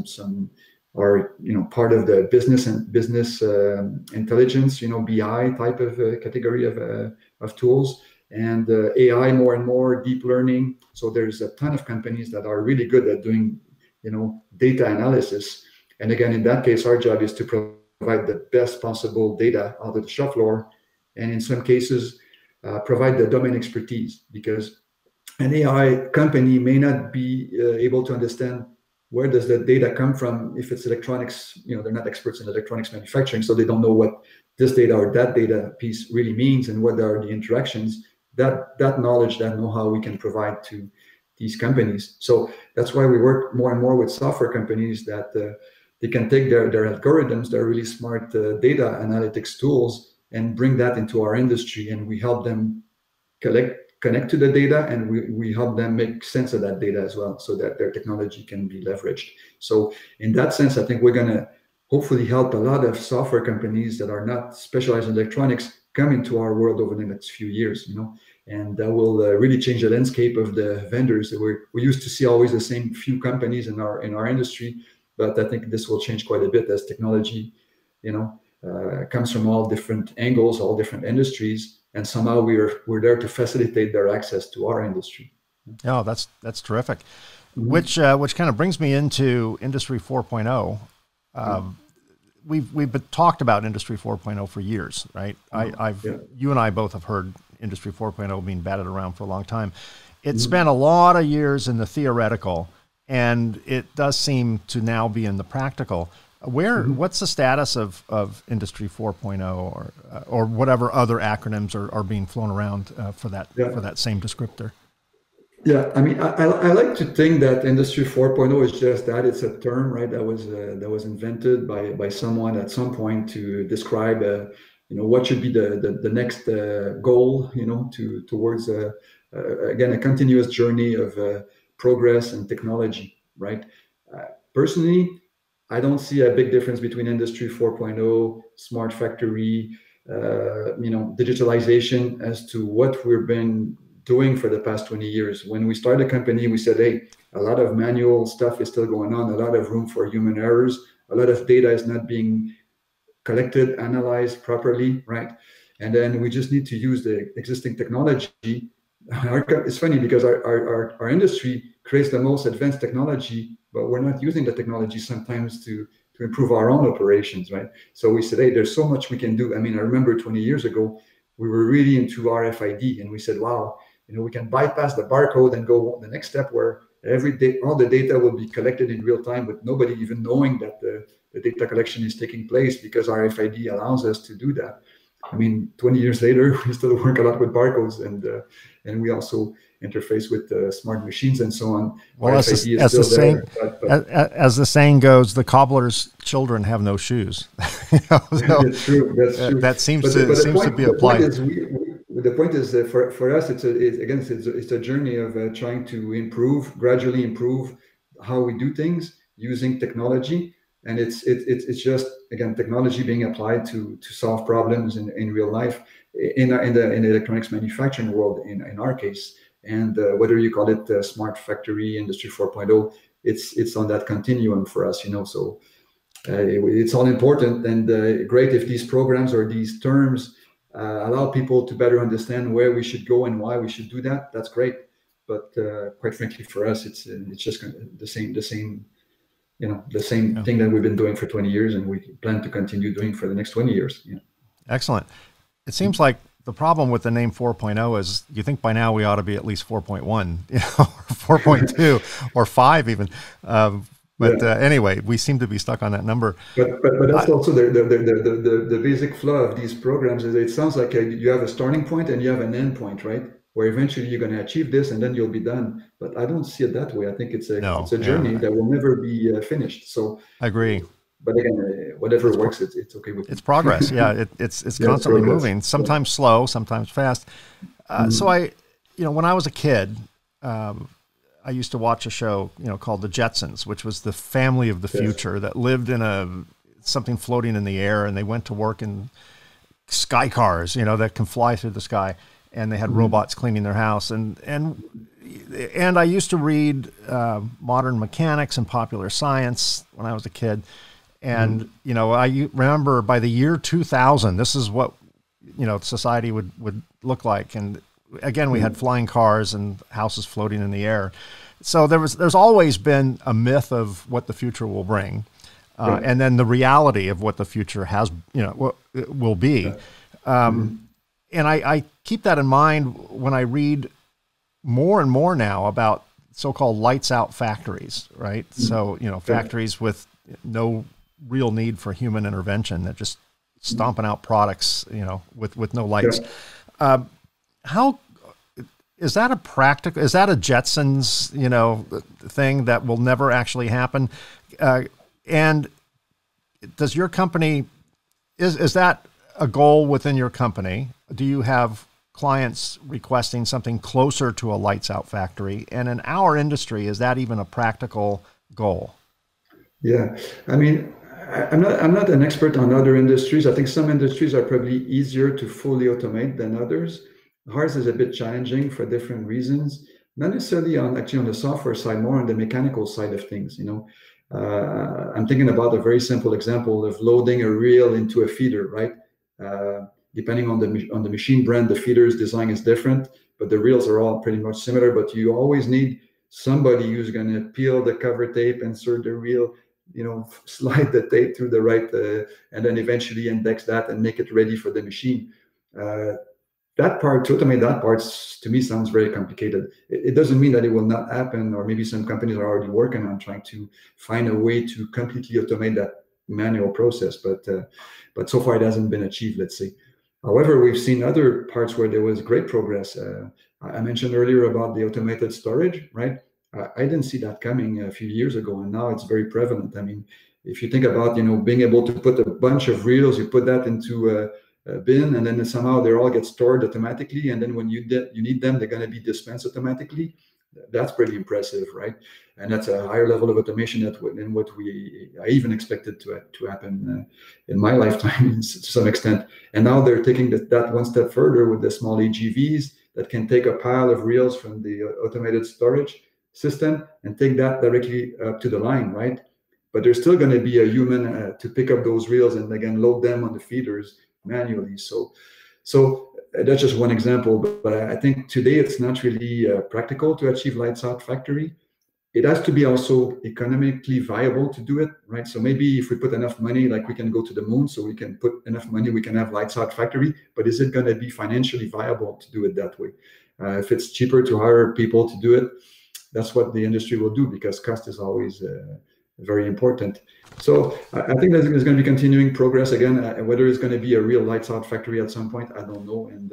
Some are part of the business intelligence, BI type of category of tools, and AI more and more, deep learning. So there's a ton of companies that are really good at doing data analysis. And again, in that case, our job is to provide the best possible data out of the shop floor, and in some cases, provide the domain expertise, because an AI company may not be able to understand where does the data come from if it's electronics. They're not experts in electronics manufacturing, so they don't know what this data or that data piece really means and what are the interactions. That knowledge, that know-how we can provide to these companies. So that's why we work more and more with software companies that they can take their algorithms, their really smart data analytics tools, and bring that into our industry. And we help them connect to the data, and we help them make sense of that data as well, so that their technology can be leveraged. So in that sense, I think we're going to hopefully help a lot of software companies that are not specialized in electronics come into our world over the next few years, and that will really change the landscape of the vendors. We used to see always the same few companies in our industry, but I think this will change quite a bit as technology, comes from all different angles, all different industries, and somehow we're there to facilitate their access to our industry. Oh, that's terrific. Which kind of brings me into Industry 4.0. We've talked about Industry 4.0 for years, right? You and I both have heard Industry 4.0 being batted around for a long time. It spent a lot of years in the theoretical, and it does seem to now be in the practical. What's the status of Industry 4.0 or whatever other acronyms are being flown around for that same descriptor? Yeah, I mean, I like to think that Industry 4.0 is just that. It's a term, right, that was invented by someone at some point to describe, what should be the next goal, towards again a continuous journey of progress and technology, right? Personally, I don't see a big difference between Industry 4.0, smart factory, digitalization as to what we've been doing for the past 20 years. When we started the company, we said, hey, a lot of manual stuff is still going on, a lot of room for human errors, a lot of data is not being collected, analyzed properly, right? And then we just need to use the existing technology. It's funny because our industry creates the most advanced technology, but we're not using the technology sometimes to improve our own operations, right? So we said, hey, there's so much we can do. I mean, I remember 20 years ago, we were really into RFID, and we said, wow, we can bypass the barcode and go the next step where every day all the data will be collected in real time with nobody even knowing that the data collection is taking place, because RFID allows us to do that. I mean, 20 years later, we still work a lot with barcodes, and we also interface with smart machines and so on. Well, as the saying goes, the cobbler's children have no shoes. That's true. That's true. That seems to be applied. The point is for us, it's a journey of trying to gradually improve how we do things using technology, and it's just, again, technology being applied to solve problems in real life in the electronics manufacturing world in our case. And whether you call it smart factory, Industry 4.0, it's on that continuum for us, So it's all important and great if these programs or these terms allow people to better understand where we should go and why we should do that. That's great, but quite frankly, for us, it's just the same thing that we've been doing for 20 years, and we plan to continue doing for the next 20 years. Yeah. Excellent. It seems like the problem with the name 4.0 is you think by now we ought to be at least 4.1, or 4.2, or 5 even. Anyway, we seem to be stuck on that number. But that's also the basic flaw of these programs is it sounds like you have a starting point and you have an end point, right? Where eventually you're going to achieve this and then you'll be done. But I don't see it that way. I think it's a journey that will never be finished. So I agree. But again, whatever works, it's okay with me. It's progress. Yeah, it's constantly moving. Sometimes slow, sometimes fast. So when I was a kid, I used to watch a show, called The Jetsons, which was the family of the future that lived in something floating in the air, and they went to work in sky cars, that can fly through the sky, and they had robots cleaning their house. And I used to read Modern Mechanics and Popular Science when I was a kid. And, I remember by the year 2000, this is what, society would look like. And again, we had flying cars and houses floating in the air. So there's always been a myth of what the future will bring. And then the reality of what the future will be. And I keep that in mind when I read more and more now about so-called lights out factories, right? So, factories with no real need for human intervention, that just stomping out products, with no lights. How is that a Jetsons, thing that will never actually happen? And does your company, is that a goal within your company? Do you have clients requesting something closer to a lights out factory? And in our industry, is that even a practical goal? Yeah, I mean, I'm not an expert on other industries. I think some industries are probably easier to fully automate than others. Ours is a bit challenging for different reasons, not necessarily on the software side, more on the mechanical side of things. I'm thinking about a very simple example of loading a reel into a feeder, right? depending on the machine brand, the feeder's design is different, but the reels are all pretty much similar. But you always need somebody who's going to peel the cover tape, insert the reel, slide the tape through the right, and then eventually index that and make it ready for the machine. That part, to automate that part, to me sounds very complicated. It doesn't mean that it will not happen, or maybe some companies are already working on trying to find a way to completely automate that manual process, but so far it hasn't been achieved, let's say. However, we've seen other parts where there was great progress. I mentioned earlier about the automated storage, right? I didn't see that coming a few years ago, and now it's very prevalent. I mean, if you think about, being able to put a bunch of reels, you put that into a bin, and then somehow they all get stored automatically, and then when you need them, they're going to be dispensed automatically. That's pretty impressive, right? And that's a higher level of automation than what I even expected to happen in my lifetime to some extent. And now they're taking that one step further with the small AGVs that can take a pile of reels from the automated storage system and take that directly up to the line, right? But there's still going to be a human to pick up those reels and again load them on the feeders manually. So that's just one example, but I think today it's not really practical to achieve lights out factory. It has to be also economically viable to do it, right? So maybe if we put enough money, like we can go to the moon, so we can put enough money, we can have lights out factory, but is it going to be financially viable to do it that way? If it's cheaper to hire people to do it, that's what the industry will do, because cost is always very important. So I think there's going to be continuing progress. Again, whether it's going to be a real lights out factory at some point, I don't know. And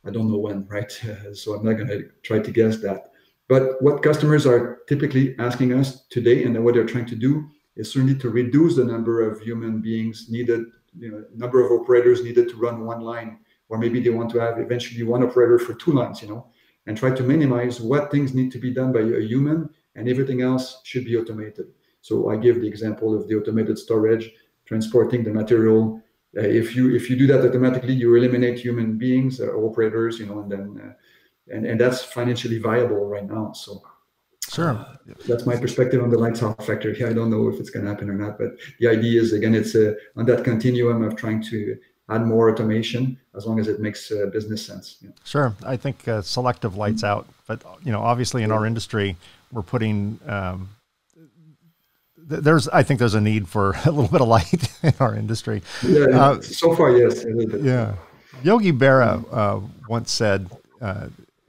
I don't know when, right? So I'm not going to try to guess that. But what customers are typically asking us today, and what they're trying to do, is certainly to reduce the number of human beings needed, number of operators needed to run one line, or maybe they want to have eventually one operator for two lines, and try to minimize what things need to be done by a human, and everything else should be automated. So I give the example of the automated storage, transporting the material. If you do that automatically, you eliminate human beings, operators, and then and that's financially viable right now. So sure, that's my perspective on the lights out factory. I don't know if it's going to happen or not, but the idea is, again, it's on that continuum of trying to add more automation as long as it makes business sense. Yeah. Sure, I think selective lights out, but obviously in our industry, we're putting. I think there's a need for a little bit of light in our industry. Yeah, so far, yes. A little bit. Yeah. Yogi Berra once said,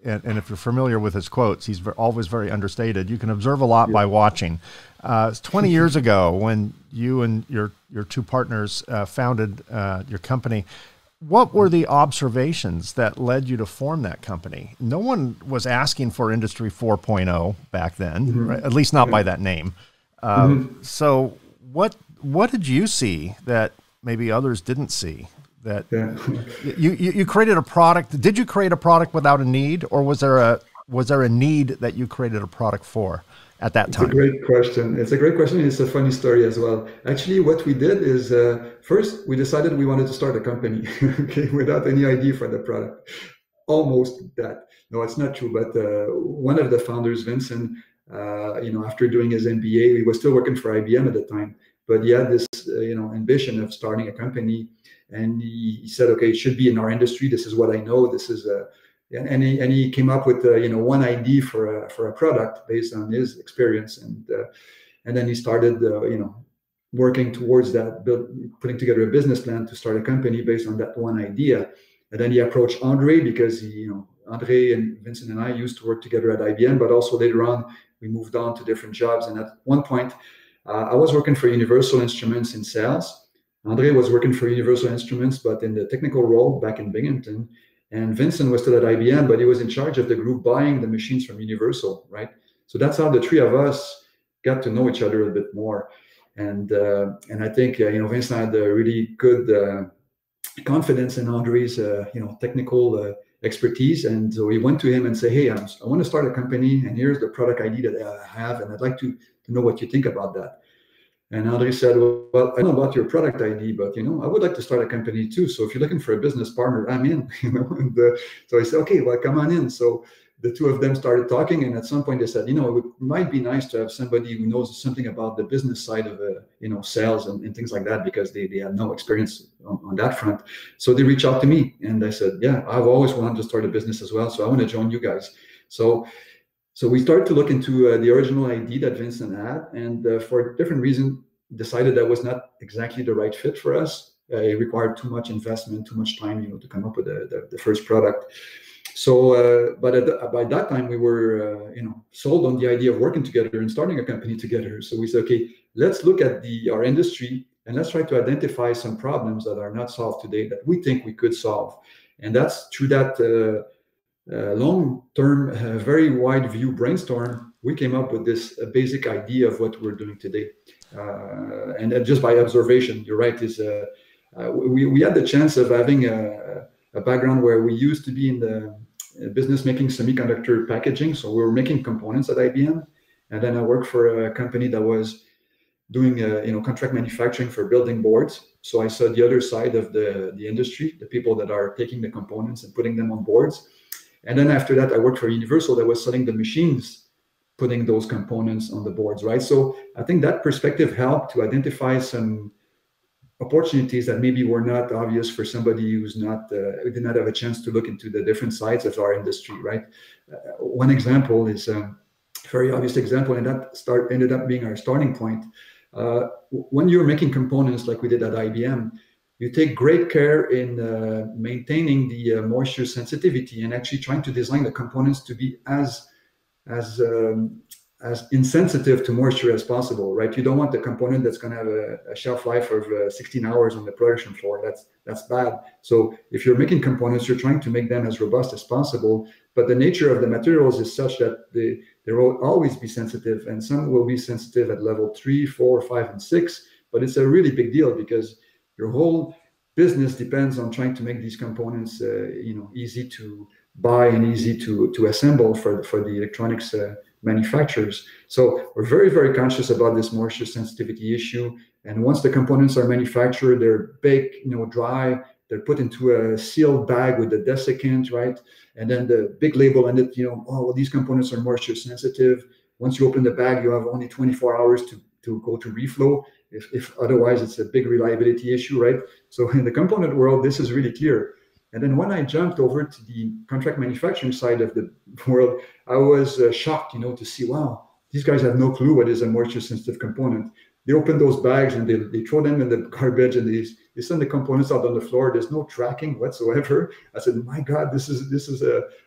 and if you're familiar with his quotes, he's always very understated. You can observe a lot by watching. 20 years ago, when you and your two partners founded your company, what were the observations that led you to form that company? No one was asking for Industry 4.0 back then, right? At least not by that name. So what did you see that maybe others didn't see? That you created a product. Did you create a product without a need, or was there a need that you created a product for at that time? It's a great question. It's a great question. It's a funny story as well. Actually, what we did is first we decided we wanted to start a company, okay, without any idea for the product. Almost that. No, it's not true. But one of the founders, Vincent, after doing his MBA, he was still working for IBM at the time, but he had this, ambition of starting a company. And he said, okay, it should be in our industry. This is what I know. This is and he came up with one idea for a product based on his experience, and then he started working towards that, putting together a business plan to start a company based on that one idea. And then he approached Andre, because Andre and Vincent and I used to work together at IBM, but also later on we moved on to different jobs. And at one point, I was working for Universal Instruments in sales. Andre was working for Universal Instruments, but in the technical role back in Binghamton. And Vincent was still at IBM, but he was in charge of the group buying the machines from Universal, right? So that's how the three of us got to know each other a bit more. And I think Vincent had a really good confidence in Andre's technical expertise, and so he went to him and said, "Hey, I want to start a company, and here's the product idea that I have, and I'd like to know what you think about that." And Andre said, well, I know about your product ID, but, I would like to start a company too. So if you're looking for a business partner, I'm in, And, so I said, okay, well, come on in. So the two of them started talking, and at some point they said, you know, it might be nice to have somebody who knows something about the business side of, you know, sales and things like that, because they had no experience on that front. So they reached out to me, and I said, yeah, I've always wanted to start a business as well, so I want to join you guys. So we started to look into the original idea that Vincent had, and for different reasons, decided that was not exactly the right fit for us. It required too much investment, too much time, you know, to come up with the first product. So, but by that time, we were, you know, sold on the idea of working together and starting a company together. So we said, okay, let's look at our industry, and let's try to identify some problems that are not solved today that we think we could solve. And that's through that long-term, very wide view brainstorm, we came up with this basic idea of what we're doing today. And just by observation, you're right, we had the chance of having a background where we used to be in the business making semiconductor packaging. So we were making components at IBM. And then I worked for a company that was doing you know, contract manufacturing for building boards. So I saw the other side of the industry, the people that are taking the components and putting them on boards. And then after that, I worked for Universal that was selling the machines, putting those components on the boards, right? So I think that perspective helped to identify some opportunities that maybe were not obvious for somebody who's not, who did not have a chance to look into the different sides of our industry, right? One example is a very obvious example, and that ended up being our starting point. When you're making components like we did at IBM, you take great care in maintaining the moisture sensitivity and actually trying to design the components to be as insensitive to moisture as possible, right? You don't want the component that's going to have a shelf life of 16 hours on the production floor. That's bad. So if you're making components, you're trying to make them as robust as possible. But the nature of the materials is such that they will always be sensitive, and some will be sensitive at level 3, 4, 5, and 6. But it's a really big deal because your whole business depends on trying to make these components, you know, easy to buy and easy to assemble for the electronics manufacturers. So we're very, very conscious about this moisture sensitivity issue. And once the components are manufactured, they're baked, you know, dry, they're put into a sealed bag with a desiccant, right? And then the big label on it, you know, oh, well, these components are moisture sensitive. Once you open the bag, you have only 24 hours to go to reflow. If otherwise, it's a big reliability issue, right? So in the component world, this is really clear. And then when I jumped over to the contract manufacturing side of the world, I was shocked, you know, to see, wow, these guys have no clue what is a moisture sensitive component. They open those bags and they throw them in the garbage, and they send the components out on the floor. There's no tracking whatsoever. I said, my God, this is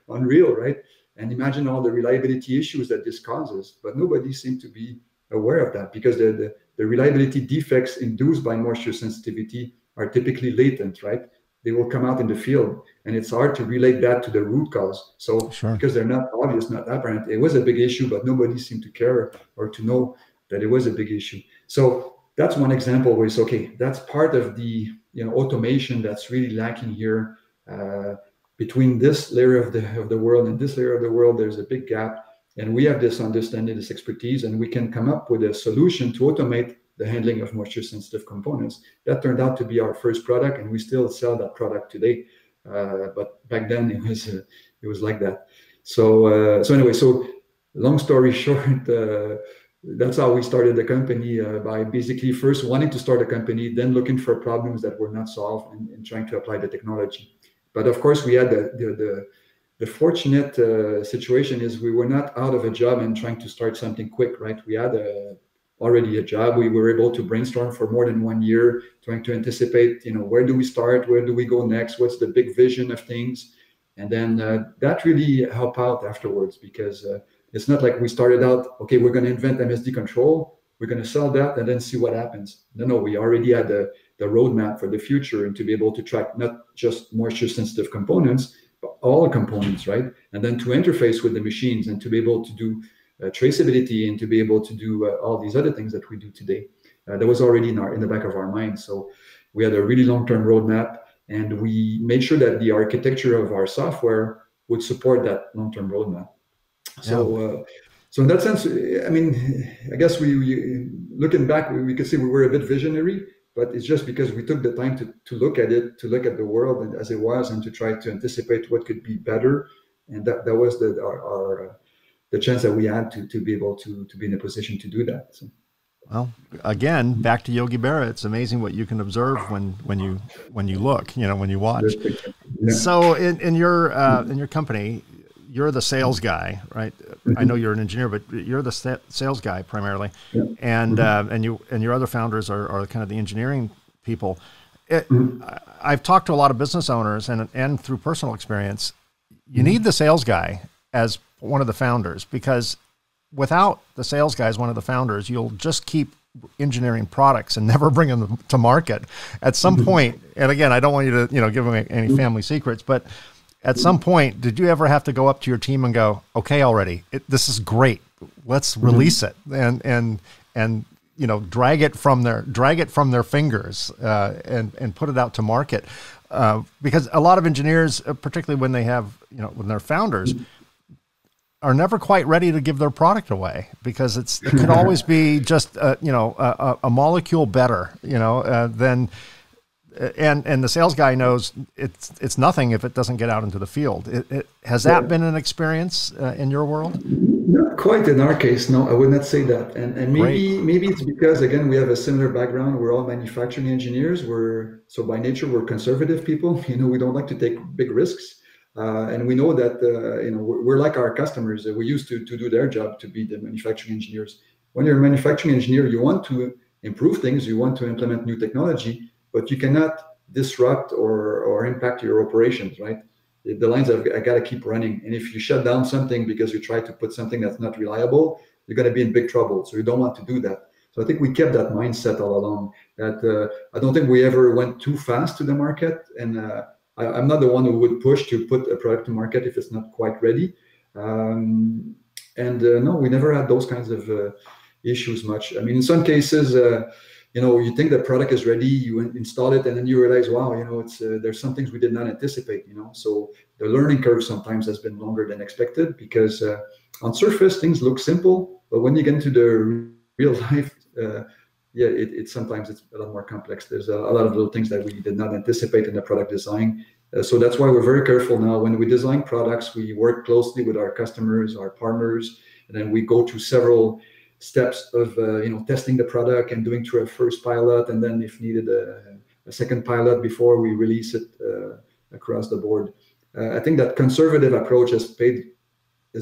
unreal, right? And imagine all the reliability issues that this causes. But nobody seemed to be aware of that, because the reliability defects induced by moisture sensitivity are typically latent, right? They will come out in the field, and it's hard to relate that to the root cause. So sure. Because they're not obvious, not apparent, it was a big issue, but nobody seemed to care or to know that it was a big issue. So that's one example where it's okay. That's part of the, you know, automation that's really lacking here. Between this layer of the world and this layer of the world, there's a big gap, and we have this understanding, this expertise, and we can come up with a solution to automate the handling of moisture sensitive components. That turned out to be our first product, and we still sell that product today. But back then it was like that. So anyway, so long story short, that's how we started the company, by basically first wanting to start a company, then looking for problems that were not solved and trying to apply the technology. But of course, we had the fortunate situation is we were not out of a job and trying to start something quick, right? We had already a job. We were able to brainstorm for more than 1 year, trying to anticipate, you know, where do we start? Where do we go next? What's the big vision of things? And then that really helped out afterwards, because it's not like we started out, okay, we're going to invent MSD control, we're going to sell that and then see what happens. No, we already had the roadmap for the future, and to be able to track not just moisture sensitive components, but all components, right? And then to interface with the machines and to be able to do traceability and to be able to do all these other things that we do today. That was already in the back of our mind. So we had a really long-term roadmap, and we made sure that the architecture of our software would support that long-term roadmap. So, so in that sense, I mean, I guess we looking back, we could say we were a bit visionary, but it's just because we took the time to look at it, to look at the world as it was, and to try to anticipate what could be better. And that was the chance that we had to be able to be in a position to do that. So. Well, again, back to Yogi Berra, it's amazing what you can observe when you look, when you watch. Yeah. So in your company, you're the sales guy, right? Mm-hmm. I know you're an engineer, but you're the sales guy primarily, yeah. And and your other founders are kind of the engineering people. I've talked to a lot of business owners, and through personal experience, you need the sales guy as one of the founders, because without the sales guy as one of the founders, you'll just keep engineering products and never bring them to market. At some point, and again, I don't want you to give them any family secrets, but at some point, did you ever have to go up to your team and go, okay, already, this is great, let's release it, and drag it from their fingers and put it out to market, because a lot of engineers, particularly when they have when they're founders, are never quite ready to give their product away, because it could always be just a molecule better than. And the sales guy knows it's nothing if it doesn't get out into the field. Has that been an experience in your world? Not quite in our case, no. I would not say that. And maybe it's because, again, we have a similar background. We're all manufacturing engineers. So by nature we're conservative people. We don't like to take big risks, and we know that we're like our customers. We used to do their job to be the manufacturing engineers. When you're a manufacturing engineer, you want to improve things. You want to implement new technology, but you cannot disrupt or impact your operations, right? The lines have got to keep running. And if you shut down something because you try to put something that's not reliable, you're going to be in big trouble. So you don't want to do that. So I think we kept that mindset all along, that I don't think we ever went too fast to the market. And I'm not the one who would push to put a product to market if it's not quite ready. No, we never had those kinds of issues much. I mean, in some cases, you think the product is ready, you install it, and then you realize, wow, there's some things we did not anticipate, So the learning curve sometimes has been longer than expected, because on surface things look simple, but when you get into the real life, sometimes it's a lot more complex. There's a lot of little things that we did not anticipate in the product design. So that's why we're very careful now. When we design products, we work closely with our customers, our partners, and then we go through several steps of testing the product and doing through a first pilot, and then if needed a second pilot before we release it across the board. I think that conservative approach has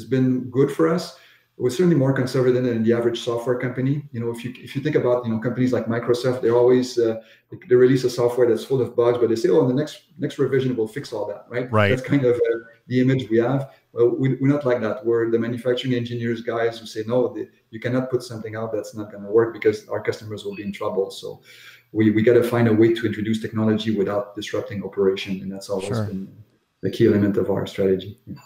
been good for us. We're certainly more conservative than the average software company. If you think about companies like Microsoft, they're always they release a software that's full of bugs, but they say, oh, in the next revision we'll fix all that, right? That's kind of the image we have. Well, we're not like that. We're the manufacturing engineers guys who say, no, you cannot put something out that's not going to work, because our customers will be in trouble. So we got to find a way to introduce technology without disrupting operation, and that's always been the key element of our strategy. Yeah.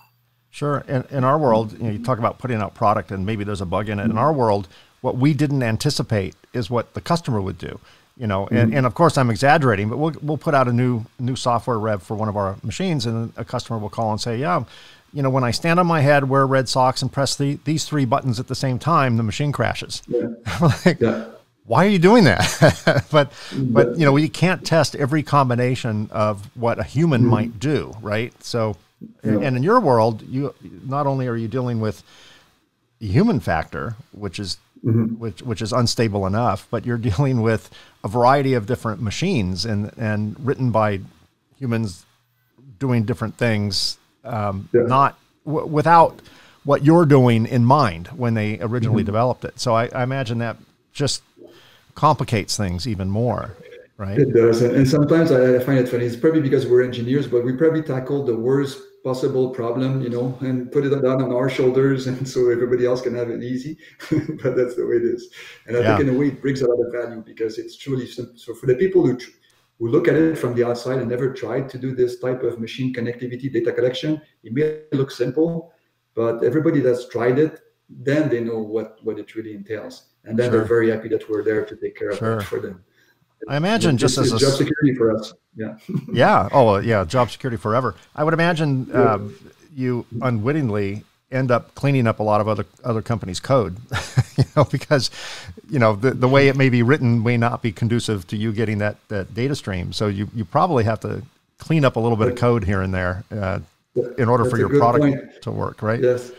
Sure. In our world, you talk about putting out product and maybe there's a bug in it. In our world, what we didn't anticipate is what the customer would do. And of course I'm exaggerating, but we'll put out a new software rev for one of our machines, and a customer will call and say, yeah, when I stand on my head, wear red socks, and press these 3 buttons at the same time, the machine crashes. Yeah. Like, why are you doing that? but you can't test every combination of what a human might do, right? So, and in your world, you not only are you dealing with the human factor, which is which is unstable enough, but you're dealing with a variety of different machines and written by humans doing different things, not without what you're doing in mind when they originally developed it. So I imagine that just complicates things even more, right? It does. And sometimes I find it funny. It's probably because we're engineers, but we probably tackle the worst possible problem, and put it down on our shoulders, and so everybody else can have it easy. But that's the way it is. And I think in a way it brings a lot of value, because it's truly simple. So for the people who look at it from the outside and never tried to do this type of machine connectivity data collection, it may look simple, but everybody that's tried it, then they know what it really entails. And then they're very happy that we're there to take care of it for them. I imagine just as job security for us. Yeah. Yeah. Oh, yeah. Job security forever. I would imagine you unwittingly end up cleaning up a lot of other companies' code, because, the way it may be written may not be conducive to you getting that data stream. So you probably have to clean up a little bit of code here and there in order That's for a your good product point. to work, right? Yes.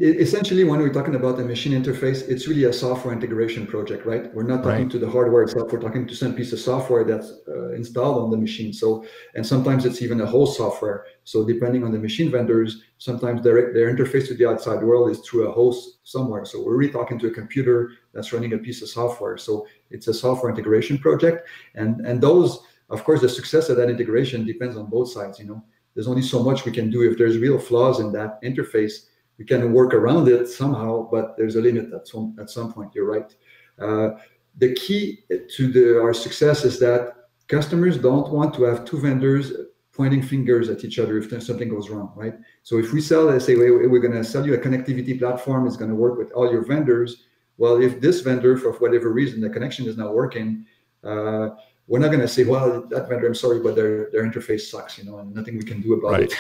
Essentially, when we're talking about the machine interface, it's really a software integration project, right? We're not talking Right. to the hardware itself. We're talking to some piece of software that's installed on the machine. So, and sometimes it's even a whole software. So, depending on the machine vendors, sometimes their interface to the outside world is through a host somewhere. So, we're really talking to a computer that's running a piece of software. So, it's a software integration project, and those, of course, the success of that integration depends on both sides. There's only so much we can do. If there's real flaws in that interface, we can work around it somehow, but there's a limit at some point. You're right. The key to our success is that customers don't want to have two vendors pointing fingers at each other if something goes wrong, right? So if we say, we're going to sell you a connectivity platform, it's going to work with all your vendors. Well, if this vendor, for whatever reason, the connection is not working, we're not going to say, well, that vendor, I'm sorry, but their interface sucks, and nothing we can do about it.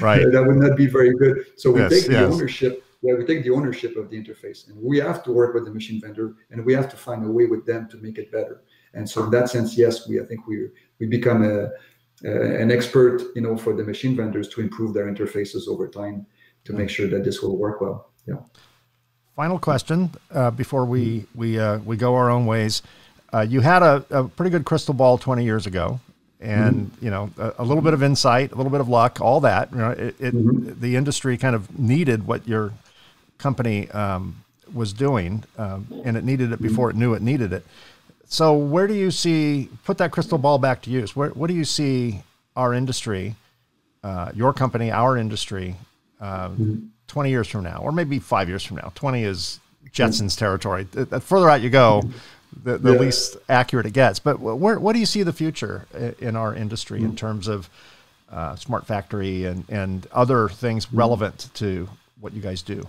Right. That would not be very good. So we take the Yes. ownership. Yeah, we take the ownership of the interface, and we have to work with the machine vendor, and we have to find a way with them to make it better. And so in that sense, yes, I think we become an expert, for the machine vendors to improve their interfaces over time to make sure that this will work well. Yeah. Final question before we go our own ways. You had a pretty good crystal ball 20 years ago, and a little bit of insight, a little bit of luck, all that. The industry kind of needed what your company was doing, and it needed it before it knew it needed it. So where do you see? Put that crystal ball back to use. What do you see our industry, your company, our industry, 20 years from now, or maybe 5 years from now? 20 is Jetson's territory. The further out you go, the least accurate it gets. But what do you see the future in our industry in terms of smart factory and other things relevant to what you guys do?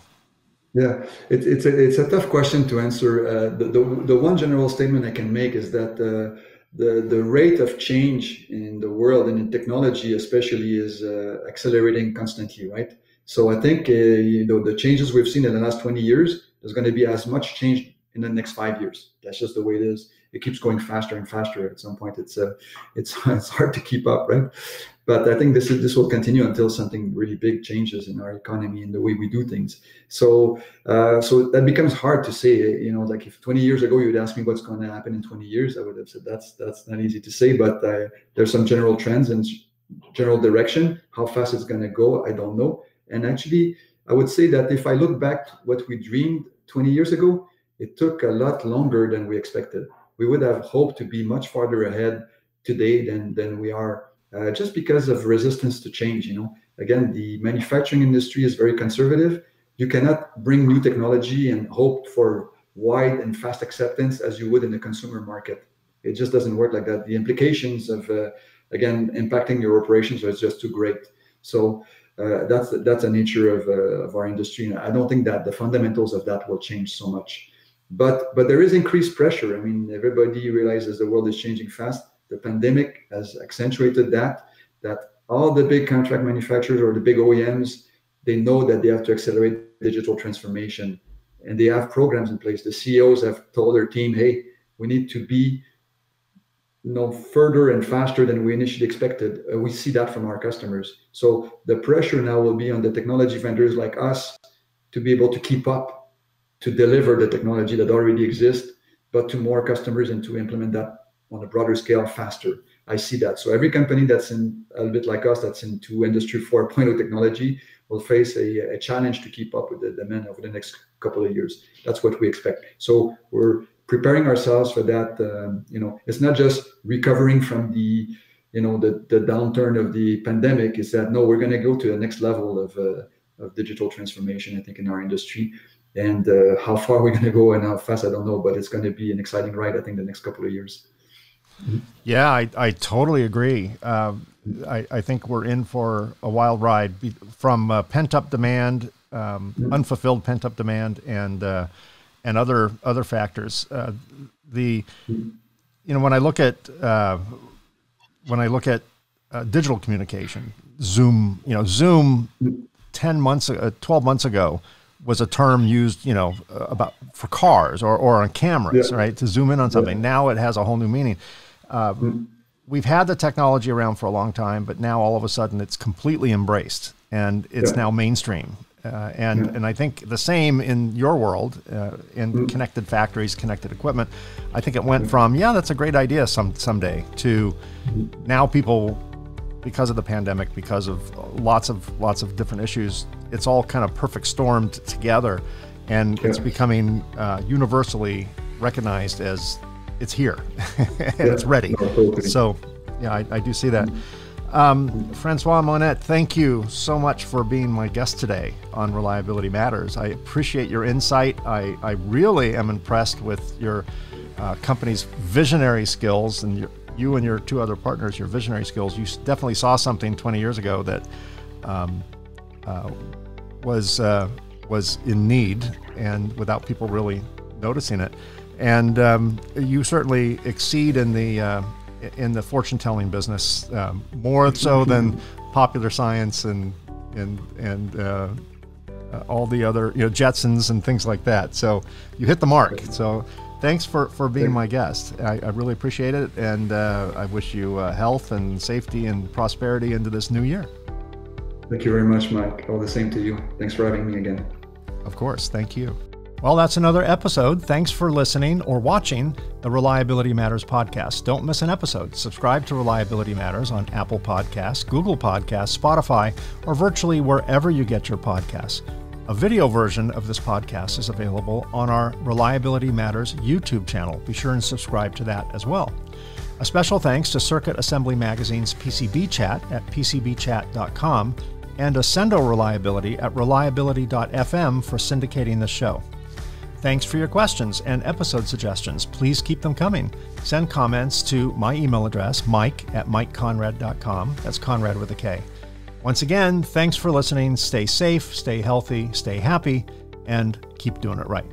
Yeah, it's a tough question to answer. The one general statement I can make is that the rate of change in the world and in technology especially is accelerating constantly, right? So I think the changes we've seen in the last 20 years, there's going to be as much change in the next 5 years. That's just the way it is. It keeps going faster and faster. At some point, it's hard to keep up, right? But I think this will continue until something really big changes in our economy and the way we do things. So that becomes hard to say. Like if 20 years ago you'd ask me what's going to happen in 20 years, I would have said that's not easy to say. But there's some general trends and general direction. How fast it's going to go, I don't know. And actually, I would say that if I look back to what we dreamed 20 years ago, it took a lot longer than we expected. We would have hoped to be much farther ahead today than we are, just because of resistance to change. Again, the manufacturing industry is very conservative. You cannot bring new technology and hope for wide and fast acceptance as you would in the consumer market. It just doesn't work like that. The implications of, again, impacting your operations are just too great. So that's the nature of our industry. I don't think that the fundamentals of that will change so much. But there is increased pressure. I mean, everybody realizes the world is changing fast. The pandemic has accentuated that all the big contract manufacturers or the big OEMs, they know that they have to accelerate digital transformation, and they have programs in place. The CEOs have told their team, hey, we need to be further and faster than we initially expected. We see that from our customers. So the pressure now will be on the technology vendors like us to be able to keep up, to deliver the technology that already exists, but to more customers and to implement that on a broader scale faster. I see that. So every company that's in a bit like us, that's into Industry 4.0 technology, will face a challenge to keep up with the demand over the next couple of years. That's what we expect. So we're preparing ourselves for that. It's not just recovering from the downturn of the pandemic. It's that, no, we're going to go to the next level of digital transformation, I think, in our industry. And how far we're going to go and how fast, I don't know, but it's going to be an exciting ride, I think, the next couple of years. Yeah, I totally agree. I think we're in for a wild ride from pent-up demand, unfulfilled pent-up demand, and other factors. When I look at digital communication, Zoom, Zoom 12 months ago was a term used, about for cars or on cameras, right? To zoom in on something. Yeah. Now it has a whole new meaning. We've had the technology around for a long time, but now all of a sudden it's completely embraced. and it's now mainstream. And I think the same in your world, in connected factories, connected equipment. I think it went from, that's a great idea someday, to now people, because of the pandemic, because of lots of different issues, it's all kind of perfect stormed together, and it's becoming universally recognized as it's here and it's ready. So I do see that. François Monette, thank you so much for being my guest today on Reliability Matters. I appreciate your insight. I really am impressed with your company's visionary skills, and you and your two other partners, your visionary skills. You definitely saw something 20 years ago that was in need, and without people really noticing it. And you certainly exceed in the fortune-telling business, more so than popular science and all the other Jetsons and things like that. So you hit the mark. So thanks for being my guest. I really appreciate it, and I wish you health and safety and prosperity into this new year. Thank you very much, Mike. All the same to you. Thanks for having me again. Of course. Thank you. Well, that's another episode. Thanks for listening or watching the Reliability Matters podcast. Don't miss an episode. Subscribe to Reliability Matters on Apple Podcasts, Google Podcasts, Spotify, or virtually wherever you get your podcasts. A video version of this podcast is available on our Reliability Matters YouTube channel. Be sure and subscribe to that as well. A special thanks to Circuit Assembly Magazine's PCB Chat at pcbchat.com and Ascendo Reliability at reliability.fm for syndicating the show. Thanks for your questions and episode suggestions. Please keep them coming. Send comments to my email address, mike@mikeconrad.com. That's Conrad with a K. Once again, thanks for listening. Stay safe, stay healthy, stay happy, and keep doing it right.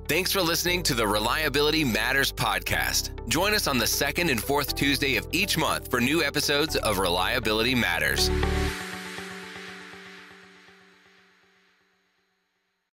Thanks for listening to the Reliability Matters podcast. Join us on the second and fourth Tuesday of each month for new episodes of Reliability Matters.